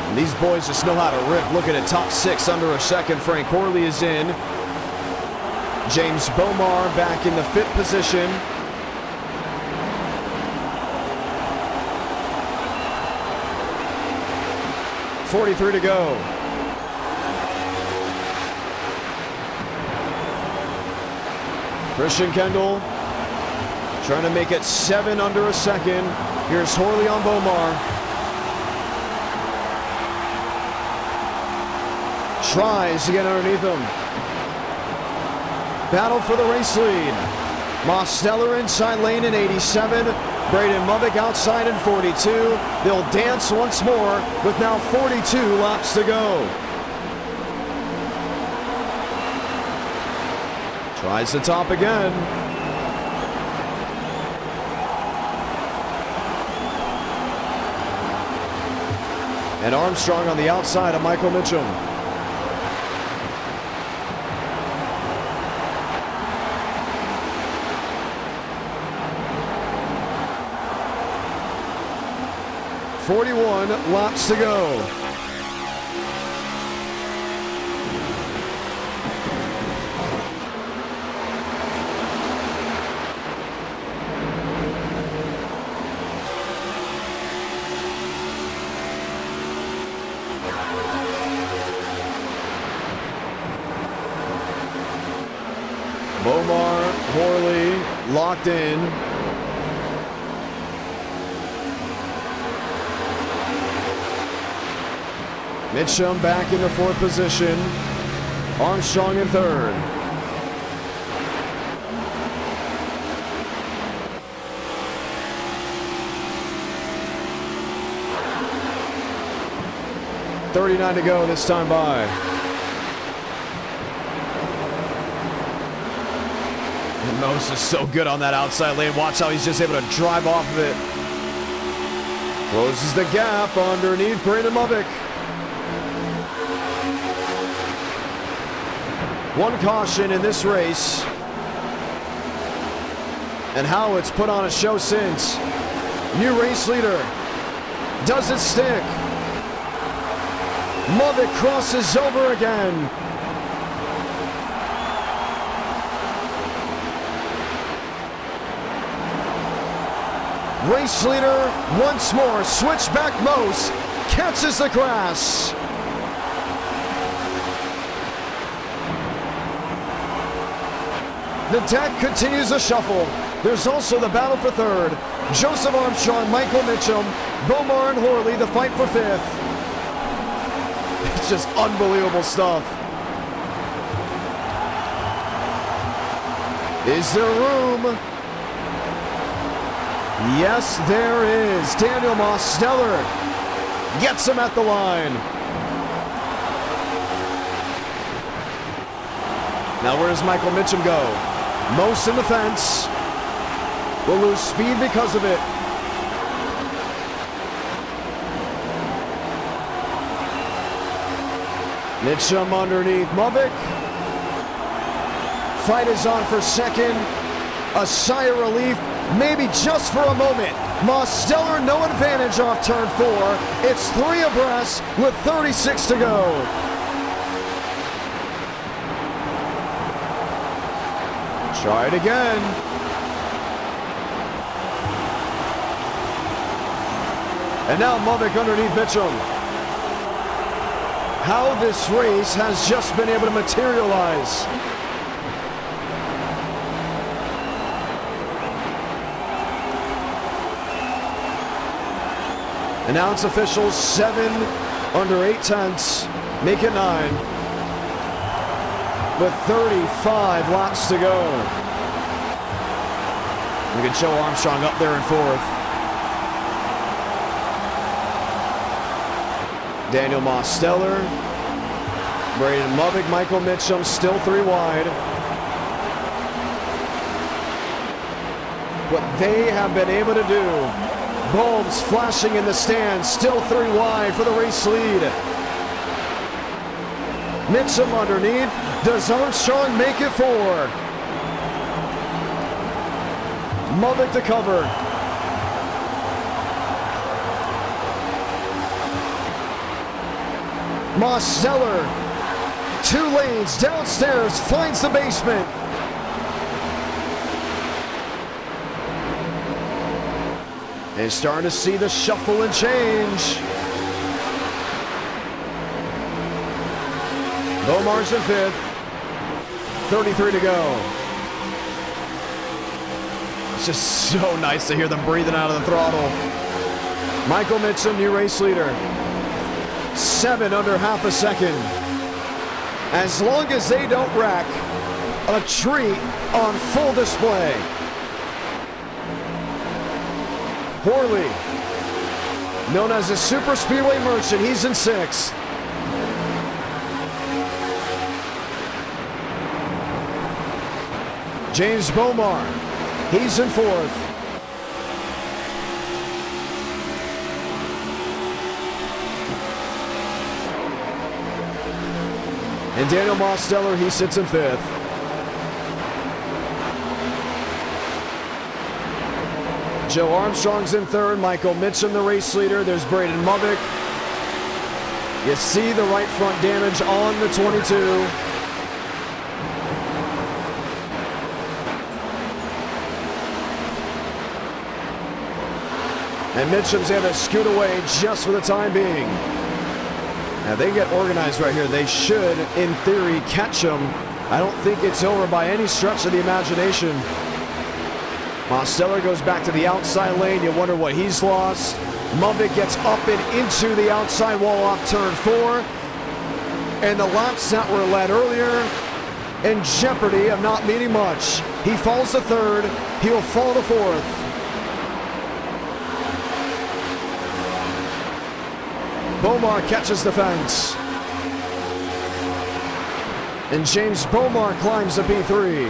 And these boys just know how to rip. Looking at top 6 under a second. Frank Orley is in. James Bomar back in the 5th position. .43 to go. Christian Kendall trying to make it 7 under a second. Here's Horley on Bomar. Tries to get underneath him. Battle for the race lead. Mosteller inside lane in 87. Braden Movick outside in 42. They'll dance once more with now 42 laps to go. Tries the top again. And Armstrong on the outside of Michael Mitchum. .41 laps to go. Bomar, Horley, locked in. Mitchum back in the 4th position. Armstrong in 3rd. .39 to go this time by. And Mose is so good on that outside lane. Watch how he's just able to drive off of it. Closes the gap underneath Braden Movick. One caution in this race, and how it's put on a show since. New race leader. Does it stick? Movick crosses over again. Race leader once more. Switchback Mose catches the grass. The deck continues to shuffle. There's also the battle for third. Joseph Armstrong, Michael Mitchum, Bomar and Horley, the fight for fifth. It's just unbelievable stuff. Is there room? Yes, there is. Daniel Mosteller gets him at the line. Now where does Michael Mitchum go? Most in the fence. Will lose speed because of it. Mitchum underneath Movic. Fight is on for second. A sigh of relief, maybe just for a moment. Mosteller no advantage off turn 4. It's 3 abreast with 36 to go. Try it again. And now Movic underneath Mitchum. How this race has just been able to materialize. And now it's official, 7 under 8 tenths, make it 9. With 35 laps to go. Look at Joe Armstrong up there in 4th. Daniel Mosteller, Braden Movic, Michael Mitchum still 3 wide. What they have been able to do. Bulbs flashing in the stands, still 3 wide for the race lead. Mitchum underneath. Does Armstrong make it 4? Movic to cover. Mosteller, 2 lanes downstairs, finds the basement. And starting to see the shuffle and change. Bomar's in 5th. 33 to go. It's just so nice to hear them breathing out of the throttle. Michael Mitchum, new race leader. 7 under half a second. As long as they don't wreck, a treat on full display. Horley, known as a super speedway merchant, he's in 6th. James Bomar, he's in 4th. And Daniel Mosteller, he sits in 5th. Joe Armstrong's in 3rd. Michael Mitchum, the race leader. There's Braden Movic. You see the right front damage on the 22. And Mitchum's able to scoot away just for the time being. Now they get organized right here. They should, in theory, catch him. I don't think it's over by any stretch of the imagination. Mosteller goes back to the outside lane. You wonder what he's lost. Movic gets up and into the outside wall off turn 4. And the laps that were led earlier in jeopardy of not meaning much. He falls to 3rd. He'll fall to 4th. Bomar catches the fence. And James Bomar climbs to P3.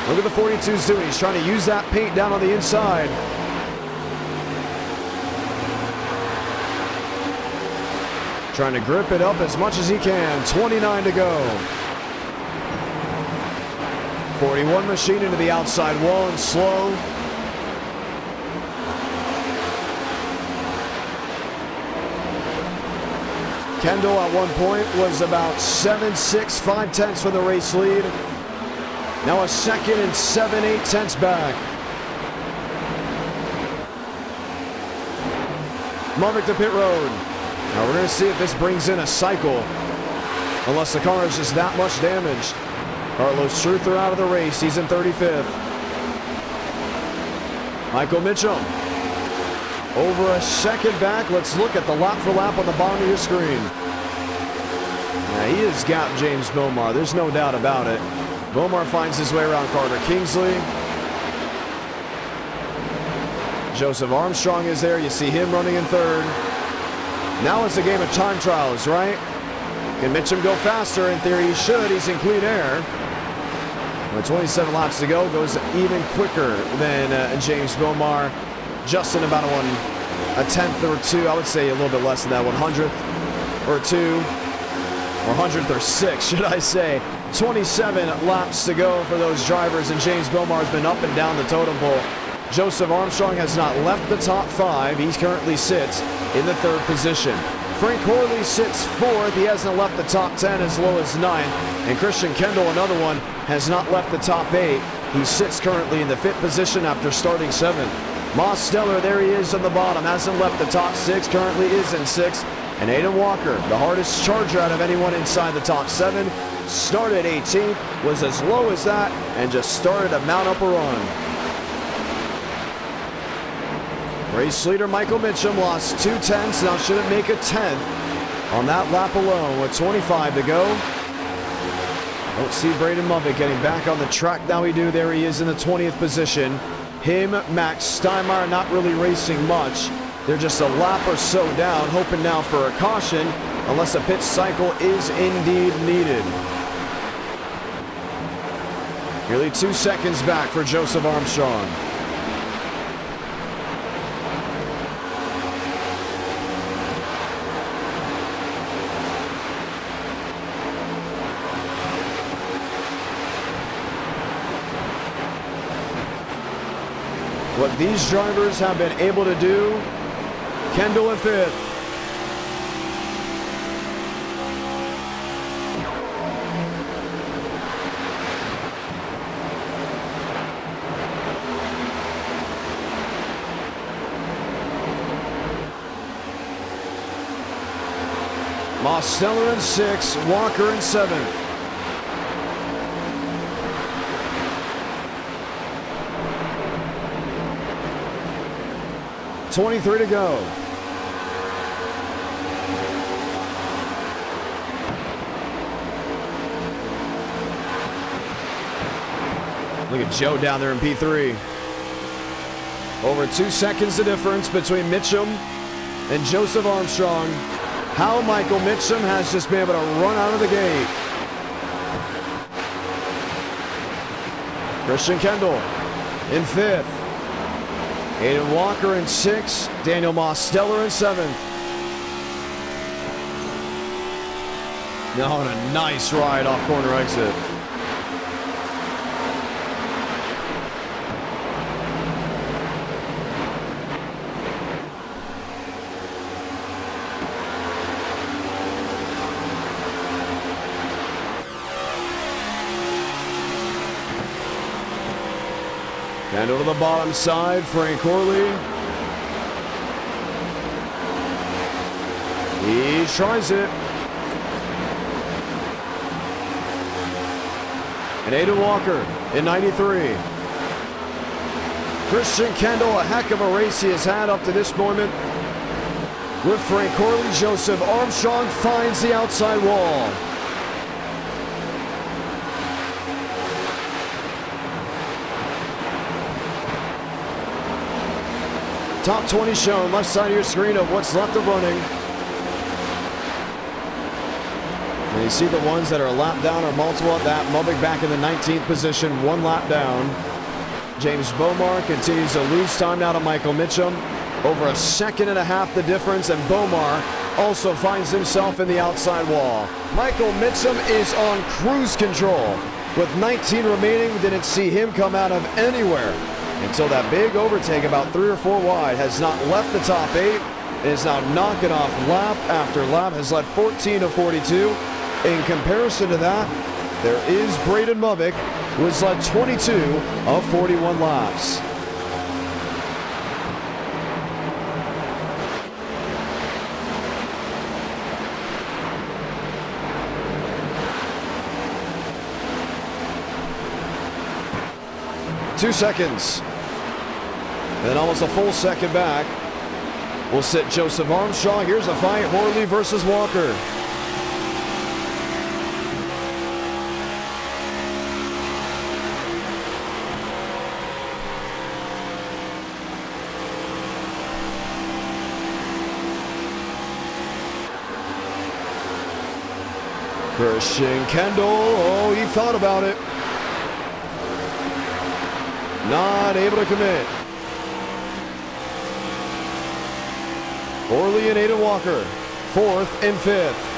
Look at the 42's doing. He's trying to use that paint down on the inside. Trying to grip it up as much as he can. 29 to go. 41 machine into the outside wall and slow. Kendall at one point was about 7.6, 5 tenths for the race lead. Now a 2nd and 7/8 tenths back. Movic to pit road. Now we're going to see if this brings in a cycle. Unless the car is just that much damaged. Carlos Truther out of the race. He's in 35th. Michael Mitchum over a second back. Let's look at the lap for lap on the bottom of your screen. Yeah, he has got James Bomar. There's no doubt about it. Bomar finds his way around Carter Kingsley. Joseph Armstrong is there. You see him running in third. Now it's a game of time trials, right? Can Mitchum go faster? In theory, he should. He's in clean air. With 27 laps to go, goes even quicker than James Bomar. Just in about a tenth or two. I would say a little bit less than that, 100th or two. Or 100th or 6, should I say. 27 laps to go for those drivers, and James Bomar has been up and down the totem pole. Joseph Armstrong has not left the top 5. He currently sits in the 3rd position. Frank Horley sits 4th. He hasn't left the top 10, as low as 9th. And Christian Kendall, another one, has not left the top 8. He sits currently in the 5th position after starting 7th. Moss Steller, there he is on the bottom, hasn't left the top 6, currently is in 6th. And Aiden Walker, the hardest charger out of anyone inside the top 7, started 18th, was as low as that, and just started to mount up a run. Race leader Michael Mitchum lost 2 tenths, now shouldn't make a 10th on that lap alone with 25 to go. Don't see Braden Muvick getting back on the track. Now we do. There he is in the 20th position. Him, Max Steinmeier, not really racing much. They're just a lap or so down, hoping now for a caution, unless a pit cycle is indeed needed. Nearly 2 seconds back for Joseph Armstrong. What these drivers have been able to do, Kendall in 5th. Mosteller in 6th, Walker in 7th. .23 to go. Look at Joe down there in P3. Over 2 seconds the difference between Mitchum and Joseph Armstrong. How Michael Mitchum has just been able to run out of the gate. Christian Kendall in 5th. Aiden Walker in 6th. Daniel Mosteller in 7th. Now on a nice ride off corner exit. And over the bottom side, Frank Horley. He tries it. And Aiden Walker in 93. Christian Kendall, a heck of a race he has had up to this moment. With Frank Horley, Joseph Armstrong finds the outside wall. Top 20 shown, left side of your screen of what's left of running. And you see the ones that are a lap down or multiple at that. Muvick back in the 19th position, 1 lap down. James Bomar continues to lose time now to Michael Mitchum. Over 1.5 seconds the difference, and Bomar also finds himself in the outside wall. Michael Mitchum is on cruise control. With 19 remaining, we didn't see him come out of anywhere until that big overtake about 3 or 4 wide. Has not left the top 8. Is now knocking off lap after lap. Has led 14 of 42. In comparison to that, there is Braden Muvick, who has led 22 of 41 laps. 2 seconds. And almost a full second back. We'll sit Joseph Armstrong. Here's a fight, Horley versus Walker. Christian Kendall, oh, he thought about it. Not able to commit. Horley and Aiden Walker, 4th and 5th.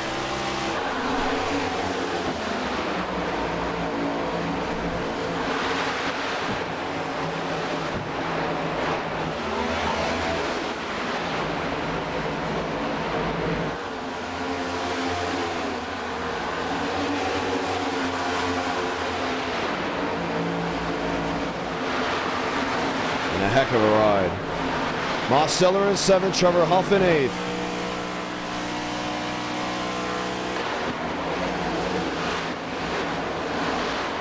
And a heck of a ride. Mosteller in 7th, Trevor Huff in 8th.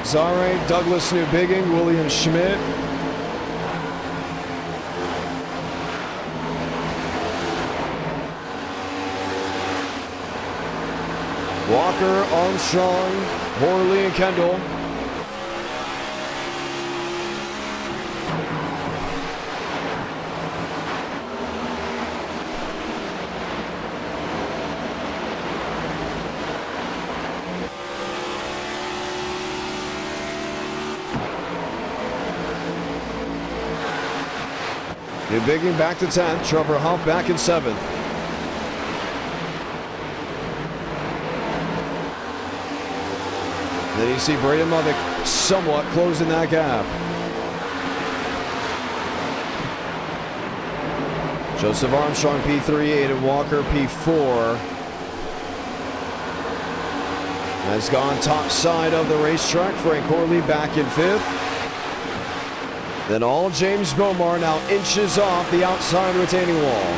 Zare, Douglas Newbigging, William Schmidt. Walker, Armstrong, Horley, and Kendall. Newbigging back to 10th, Trevor Huff back in 7th. Then you see Braden Lovick somewhat closing that gap. Joseph Armstrong P3, Aiden Walker P4. Has gone top side of the racetrack. Frank Horley back in 5th. Then all James Bomar now inches off the outside retaining wall.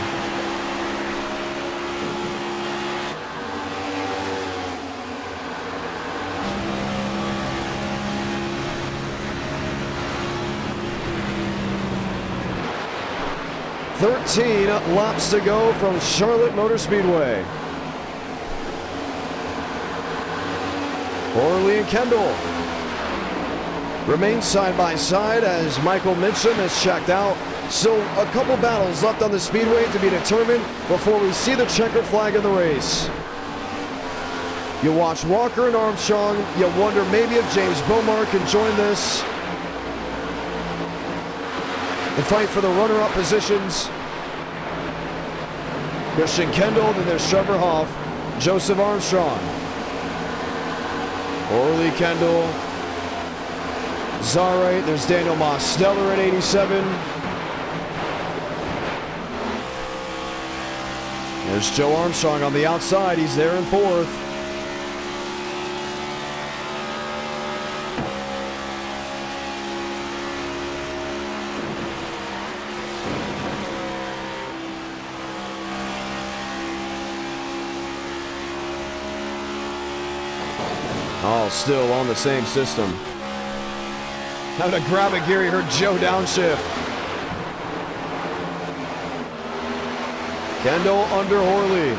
"13 laps to go from Charlotte Motor Speedway. Horley and Kendall remain side by side as Michael Mitchum has checked out. So a couple battles left on the speedway to be determined before we see the checkered flag in the race. You watch Walker and Armstrong, you wonder maybe if James Bomar can join this. The fight for the runner-up positions. Christian Kendall, then there's Trevor Huff, Joseph Armstrong. Horley, Kendall, Zare, there's Daniel Mosteller at 87. There's Joe Armstrong on the outside, he's there in 4th. All still on the same system. Having to grab it, Gary, heard Joe downshift. Kendall under Horley.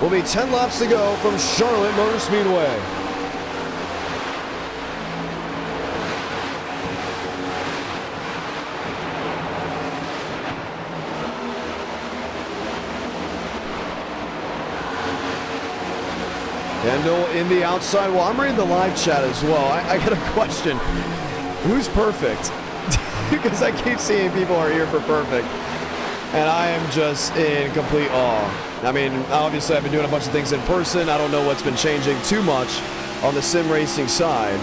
Will be 10 laps to go from Charlotte Motor Speedway. Kendall in the outside. Well, I'm reading the live chat as well. I got a question. Who's perfect? Because I keep seeing people are here for perfect. And I am just in complete awe. I mean, obviously I've been doing a bunch of things in person. I don't know what's been changing too much on the sim racing side.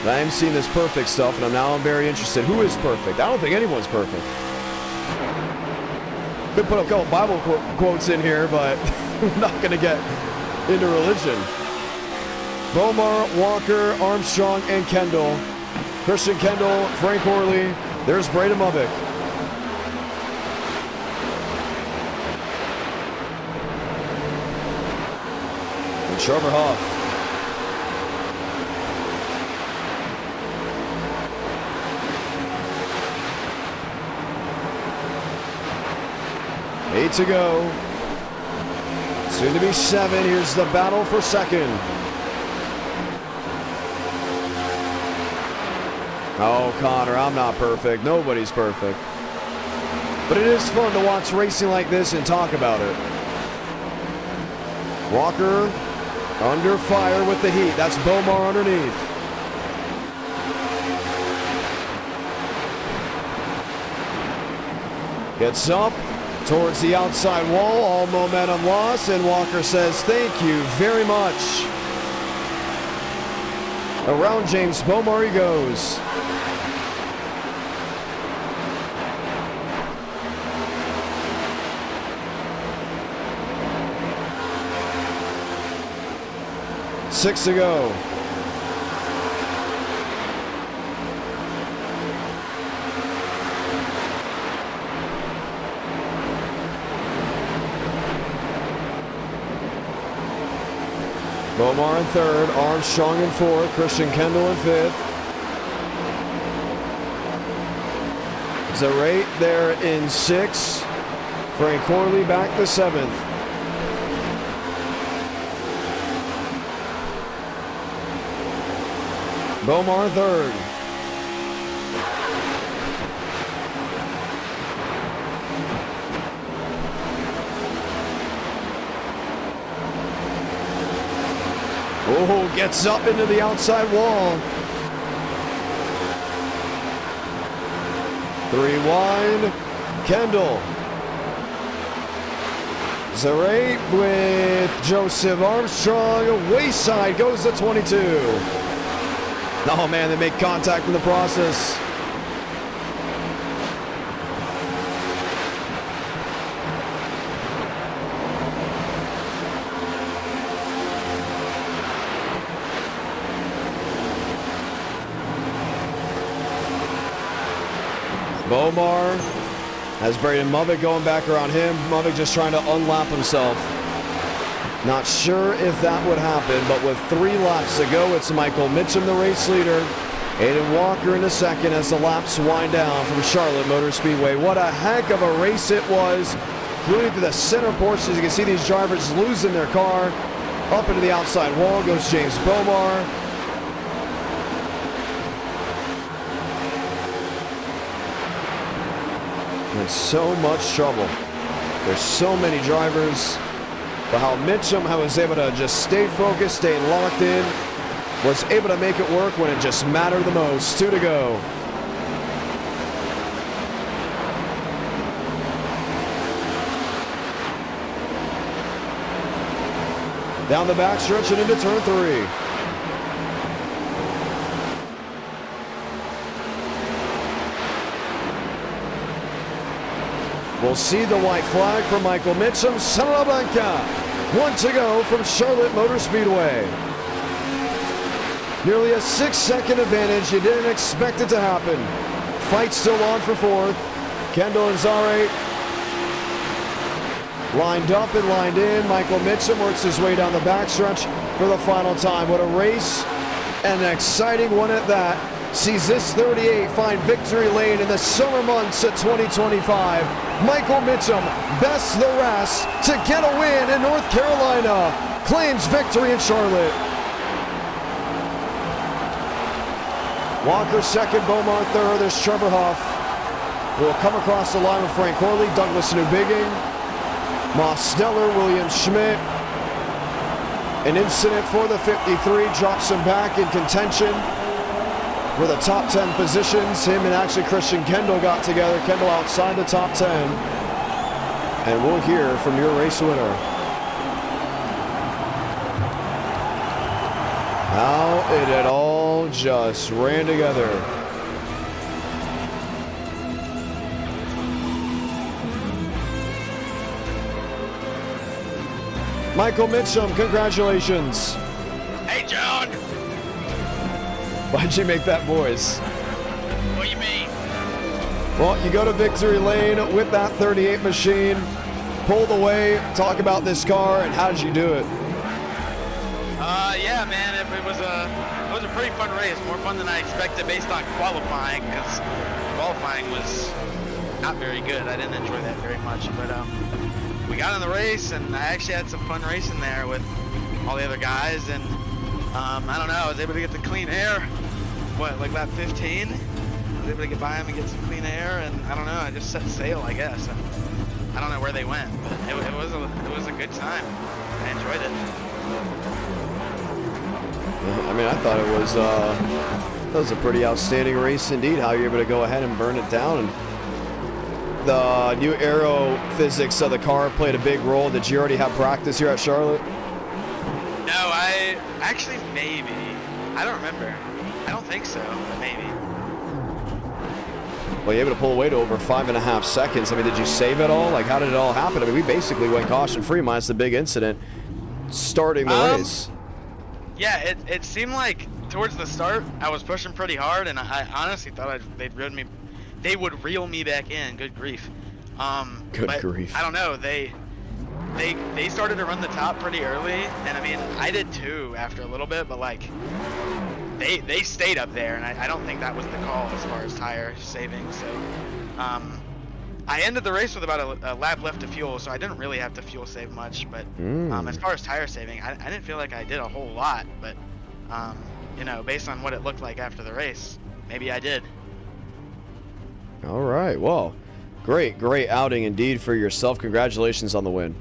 But I am seeing this perfect stuff, and I'm very interested. Who is perfect? I don't think anyone's perfect. Could put a couple Bible quotes in here, but we're not going to get into religion. Bomar, Walker, Armstrong, and Kendall. Christian Kendall, Frank Horley. There's Braden Lovick. And Trevor Huff. 8 to go. Soon to be 7. Here's the battle for second. Oh, Connor, I'm not perfect. Nobody's perfect. But it is fun to watch racing like this and talk about it. Walker under fire with the heat. That's Bomar underneath. Gets up towards the outside wall. All momentum lost, and Walker says, thank you very much. Around James Bomar he goes. Six to go. Bomar in third, Armstrong in fourth, Christian Kendall in fifth. Zarate there in sixth. Frank Corley back to seventh. Bomar third. Oh, gets up into the outside wall. 3 wide. Kendall. Zarate with Joseph Armstrong. Wayside goes to 22. Oh man, they make contact in the process. Bomar has Braden Movick going back around him. Movick just trying to unlap himself. Not sure if that would happen, but with 3 laps to go, it's Michael Mitchum, the race leader. Aiden Walker in a second as the laps wind down from Charlotte Motor Speedway. What a heck of a race it was, including to the center portions. You can see these drivers losing their car. Up into the outside wall goes James Bomar. In so much trouble. There's so many drivers. But how Mitchum was able to just stay focused, stay locked in, was able to make it work when it just mattered the most. 2 to go. Down the back stretch and into turn 3. We'll see the white flag for Michael Mitchum. Santa Blanca. 1 to go from Charlotte Motor Speedway. Nearly a 6-second advantage. You didn't expect it to happen. Fight still on for 4th. Kendall and Zarate lined up and lined in. Michael Mitchum works his way down the backstretch for the final time. What a race, and an exciting one at that. Sees this 38 find victory lane in the summer months of 2025. Michael Mitchum bests the rest to get a win in North Carolina. Claims victory in Charlotte. Walker second, Bomar third. There's Trevor Huff. Will come across the line with Frank Corley, Douglas Newbigging, Moss Steller, William Schmidt. An incident for the 53 drops him back in contention. For the top 10 positions, him and actually Christian Kendall got together. Kendall outside the top 10. And we'll hear from your race winner. How it had all just ran together. Michael Mitchum, congratulations. Hey, John. Why'd you make that voice? What do you mean? Well, you go to victory lane with that 38 machine, pulled away, talk about this car, and how did you do it? Yeah, man, it was a pretty fun race. More fun than I expected based on qualifying, because qualifying was not very good. I didn't enjoy that very much, but got in the race, and I actually had some fun racing there with all the other guys, and I don't know, I was able to get the clean air, like lap 15? I was able to get by them and get some clean air, and I don't know, I just set sail, I guess. And I don't know where they went, but it was a good time. I enjoyed it. I mean, I thought it was that was a pretty outstanding race indeed, how you're able to go ahead and burn it down. And the new aero physics of the car played a big role. Did you already have practice here at Charlotte? No, I actually maybe. I don't remember. I don't think so, but maybe. Well, you're able to pull away to over 5.5 seconds. I mean, did you save it all? Like, how did it all happen? I mean, we basically went caution-free minus the big incident starting the race. Yeah, it seemed like towards the start I was pushing pretty hard, and I honestly thought they would reel me back in. Good grief. Good grief. I don't know. They started to run the top pretty early, and I mean I did too after a little bit, but like they stayed up there, and I don't think that was the call as far as tire saving. So I ended the race with about a lap left of fuel, so I didn't really have to fuel save much. But as far as tire saving, I didn't feel like I did a whole lot. But you know, based on what it looked like after the race, maybe I did. All right. Well, great outing indeed for yourself. Congratulations on the win.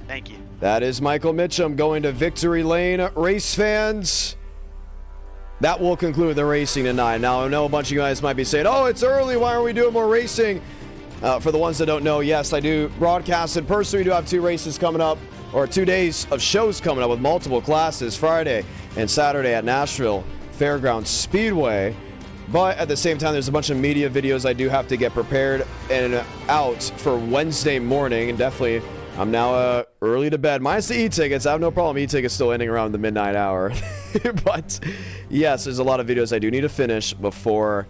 Thank you. That is Michael Mitchum going to victory lane. Race fans, that will conclude the racing tonight. Now, I know a bunch of you guys might be saying, oh, it's early. Why aren't we doing more racing? For the ones that don't know, yes, I do broadcast in person. We do have 2 races coming up, or 2 days of shows coming up with multiple classes, Friday and Saturday at Nashville Fairgrounds Speedway. But at the same time, there's a bunch of media videos I do have to get prepared and out for Wednesday morning. And definitely, I'm now early to bed. Minus the e-tickets. I have no problem. E-tickets still ending around the midnight hour. But yes, there's a lot of videos I do need to finish before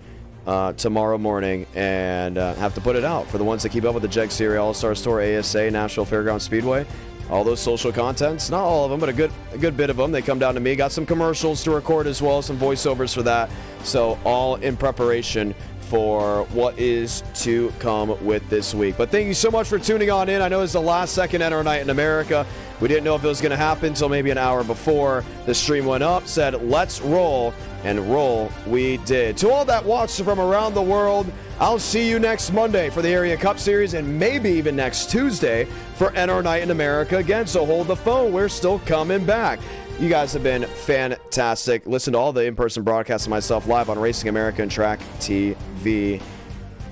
tomorrow morning, and have to put it out for the ones that keep up with the JEG Series, All-Star Store, ASA, Nashville Fairgrounds Speedway. All those social contents, not all of them, but a good bit of them. They come down to me. Got some commercials to record as well, some voiceovers for that. So all in preparation for what is to come with this week. But thank you so much for tuning on in. I know it's the last second NR night in America. We didn't know if it was going to happen until maybe an hour before the stream went up. Said, let's roll, and roll we did. To all that watch from around the world, I'll see you next Monday for the Area Cup Series, and maybe even next Tuesday for NR Night in America again. So hold the phone. We're still coming back. You guys have been fantastic. Listen to all the in-person broadcasts of myself live on Racing America and Track TV.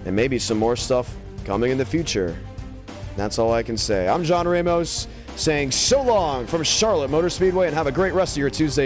And maybe some more stuff coming in the future. That's all I can say. I'm John Ramos saying so long from Charlotte Motor Speedway, and have a great rest of your Tuesday.